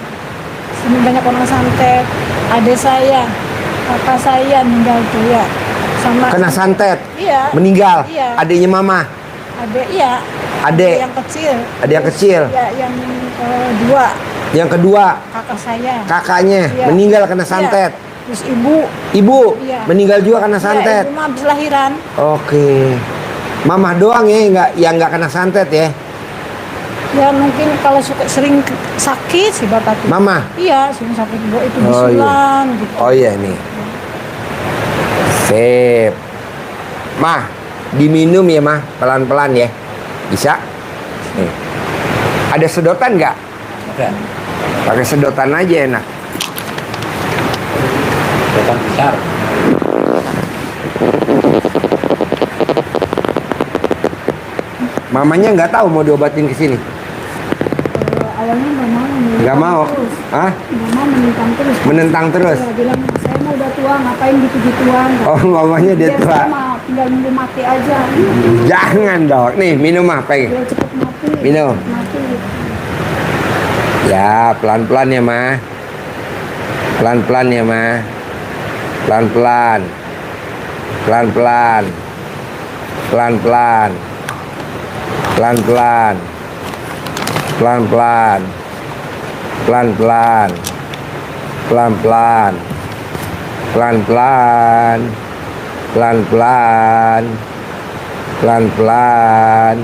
Speaker 4: sini banyak orang santet. Adik saya, kakak saya meninggal tuh ya. Sama
Speaker 1: Kena santet.
Speaker 4: Iya.
Speaker 1: Meninggal.
Speaker 4: Iya.
Speaker 1: Adiknya Mama.
Speaker 4: Adik iya.
Speaker 1: Adik.
Speaker 4: Yang kecil.
Speaker 1: Ada yang kecil.
Speaker 4: Ya, yang kedua
Speaker 1: Yang kedua
Speaker 4: kakak saya.
Speaker 1: kakaknya
Speaker 4: Iya.
Speaker 1: meninggal kena
Speaker 4: Iya.
Speaker 1: santet.
Speaker 4: Terus ibu
Speaker 1: Ibu
Speaker 4: Iya.
Speaker 1: meninggal juga kena
Speaker 4: ya,
Speaker 1: santet.
Speaker 4: ibu mah habis lahiran.
Speaker 1: Oke. Mama doang ya nggak kena santet ya.
Speaker 4: Ya mungkin kalau suka sering sakit sih bapak tuh.
Speaker 1: Mama.
Speaker 4: Iya, sering sakit gua itu
Speaker 1: Oh,
Speaker 4: bisulan gitu.
Speaker 1: Oh iya nih. Sip. Mah, diminum ya Mah, pelan-pelan ya. Bisa? Nih. Ada sedotan nggak?
Speaker 3: Ada.
Speaker 1: Pakai sedotan aja enak.
Speaker 3: Sedotan besar.
Speaker 1: Mamanya nggak tahu mau diobatin ke sini.
Speaker 4: Awalnya
Speaker 1: Nggak mau. Hah?
Speaker 4: Mama menentang terus.
Speaker 1: Menentang terus.
Speaker 4: Ya, bilang saya mau udah tua ngapain gitu-gituan.
Speaker 1: Oh, mamanya dia
Speaker 4: Biar
Speaker 1: tua.
Speaker 4: saya mah tinggal nunggu mati aja.
Speaker 1: Jangan dong. Nih, minum Mah, pengen.
Speaker 4: Biar cepet mati.
Speaker 1: Minum.
Speaker 4: Mati.
Speaker 1: Ya, pelan-pelan ya Mah. Pelan-pelan ya Mah. Pelan-pelan. Pelan-pelan. Pelan-pelan. Pelan-pelan. Pelan-pelan. Pelan-pelan. Pelan-pelan. Pelan-pelan. Pelan-pelan. Pelan-pelan.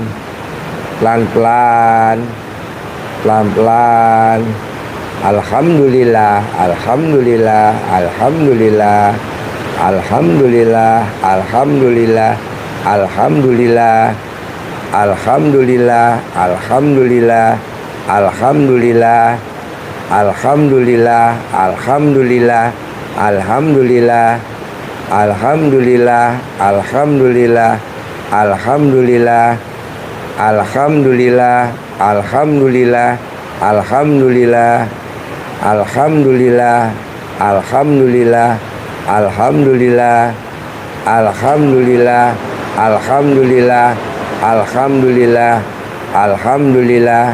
Speaker 1: Pelan-pelan. Pelan-pelan. Alhamdulillah, alhamdulillah, alhamdulillah. Alhamdulillah, alhamdulillah, alhamdulillah. Alhamdulillah, alhamdulillah, alhamdulillah. Alhamdulillah, alhamdulillah, alhamdulillah. Alhamdulillah, alhamdulillah, alhamdulillah. Alhamdulillah, alhamdulillah, alhamdulillah. Alhamdulillah, alhamdulillah, alhamdulillah. Alhamdulillah, alhamdulillah, alhamdulillah. Alhamdulillah.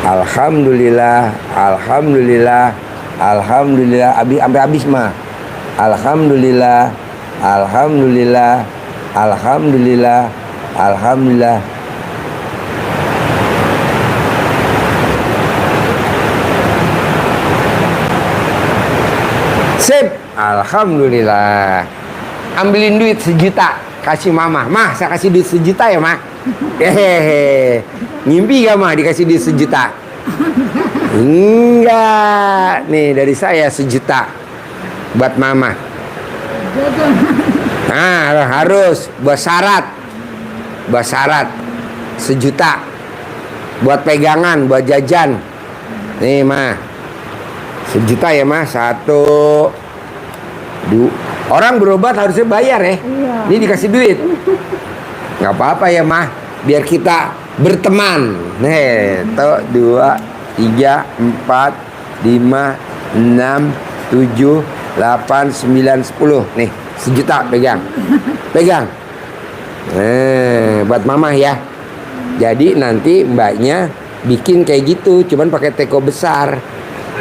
Speaker 1: Alhamdulillah, alhamdulillah, alhamdulillah. Sampai habis mah. Alhamdulillah, alhamdulillah, alhamdulillah, alhamdulillah. Sip, alhamdulillah. Ambilin duit 1 juta, kasih mama. Mah, saya kasih duit 1 juta ya, mah. Hehehe. Ngimpi gak mah dikasih duit 1 juta? Enggak. Nih dari saya 1 juta buat mama. Nah, harus buat syarat. Buat syarat 1 juta. Buat pegangan, buat jajan. Nih mah 1 juta ya mah. 1, 2. Orang berobat harusnya bayar ya.
Speaker 2: Iya.
Speaker 1: Ini dikasih duit. Nggak apa-apa ya mah. Biar kita berteman. Nih, 2, 3, 4, 5, 6, 7, 8, 9, 10. Nih, 1 juta pegang. Pegang. Buat mama ya. Jadi nanti mbaknya bikin kayak gitu, cuman pakai teko besar.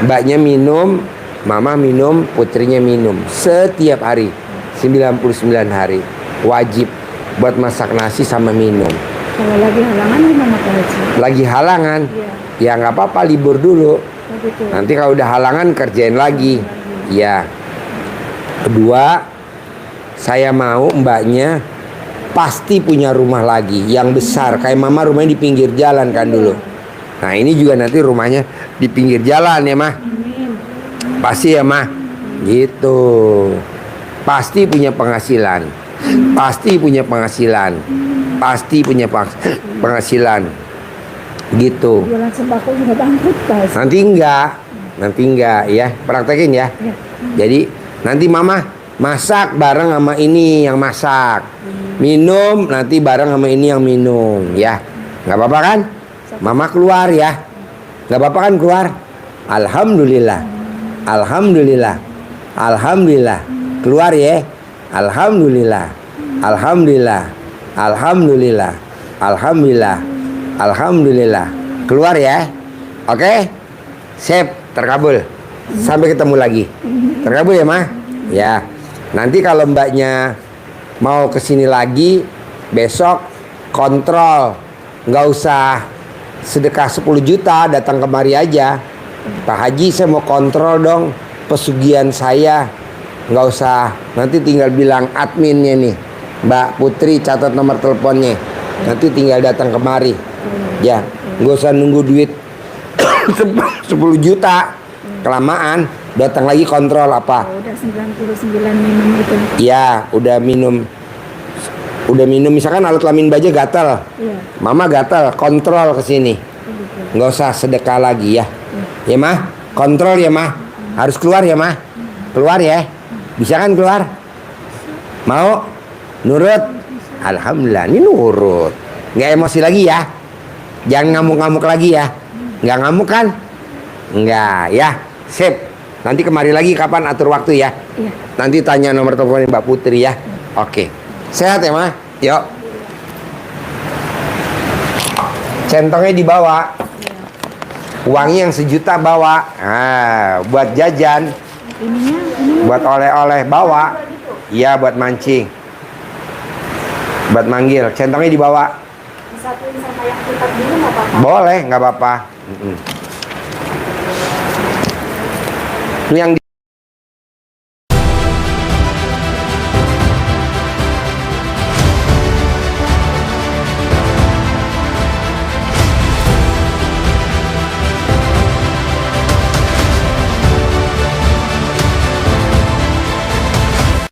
Speaker 1: Mbaknya minum, mama minum, putrinya minum setiap hari 99 hari. Wajib buat masak nasi sama minum.
Speaker 2: Kalau lagi halangan gimana Pak Haji?
Speaker 1: Lagi halangan, ya nggak apa-apa, libur dulu.
Speaker 2: Begitu.
Speaker 1: Nanti kalau udah halangan kerjain lagi. Ya. Kedua, saya mau mbaknya pasti punya rumah lagi yang besar. Kayak mama rumahnya di pinggir jalan kan dulu. Nah ini juga nanti rumahnya di pinggir jalan ya mah. Pasti ya mah. Gitu. Pasti punya penghasilan. Pasti punya penghasilan. Pasti punya penghasilan. Gitu.
Speaker 2: Jualan sembako juga bangkrut Pak.
Speaker 1: Nanti enggak ya. Praktekin ya. Jadi nanti mama masak bareng sama ini yang masak. Minum nanti bareng sama ini yang minum ya. Nggak apa-apa kan? Mama keluar ya. Nggak apa-apa kan keluar? Alhamdulillah. Alhamdulillah. Alhamdulillah. Keluar ya. Alhamdulillah. Alhamdulillah. Alhamdulillah. Alhamdulillah. Alhamdulillah. Keluar ya. Oke? Sip, terkabul. Sampai ketemu lagi. Terkabul ya, Mah? Ya. Nanti kalau mbaknya mau kesini lagi, besok kontrol. Nggak usah sedekah 10 juta, datang kemari aja. Pak Haji, saya mau kontrol dong pesugihan saya. Nggak usah, nanti tinggal bilang adminnya nih, Mbak Putri catat nomor teleponnya. Nanti tinggal datang kemari. Ya, nggak usah nunggu duit 10 juta. Kelamaan, datang lagi kontrol apa.
Speaker 2: Udah 99 minum gitu.
Speaker 1: Ya, udah minum. Udah minum, misalkan alat kelamin baja gatal.
Speaker 2: Iya.
Speaker 1: Mama gatal, kontrol ke sini. Nggak usah sedekah lagi ya. Ya, Mah? Kontrol ya, Mah? Harus keluar ya, Mah? Keluar ya. Bisa kan keluar? Mau? Nurut? Alhamdulillah, ini nurut. Nggak emosi lagi ya. Jangan ngamuk-ngamuk lagi ya. Nggak ngamuk kan? Nggak ya. Sip. Nanti kemari lagi kapan atur waktu ya.
Speaker 2: Iya.
Speaker 1: Nanti tanya nomor telepon Mbak Putri ya. Oke. Sehat ya, Mah? Yuk. Centongnya dibawa. Uangnya yang 1 juta bawa. Buat jajan.
Speaker 2: Ini
Speaker 1: Buat oleh-oleh bawa. Iya, buat mancing. Buat manggil. Centongnya dibawa.
Speaker 2: Disatuin sama yang kita dulu nggak apa-apa.
Speaker 1: Boleh, nggak apa-apa. Itu yang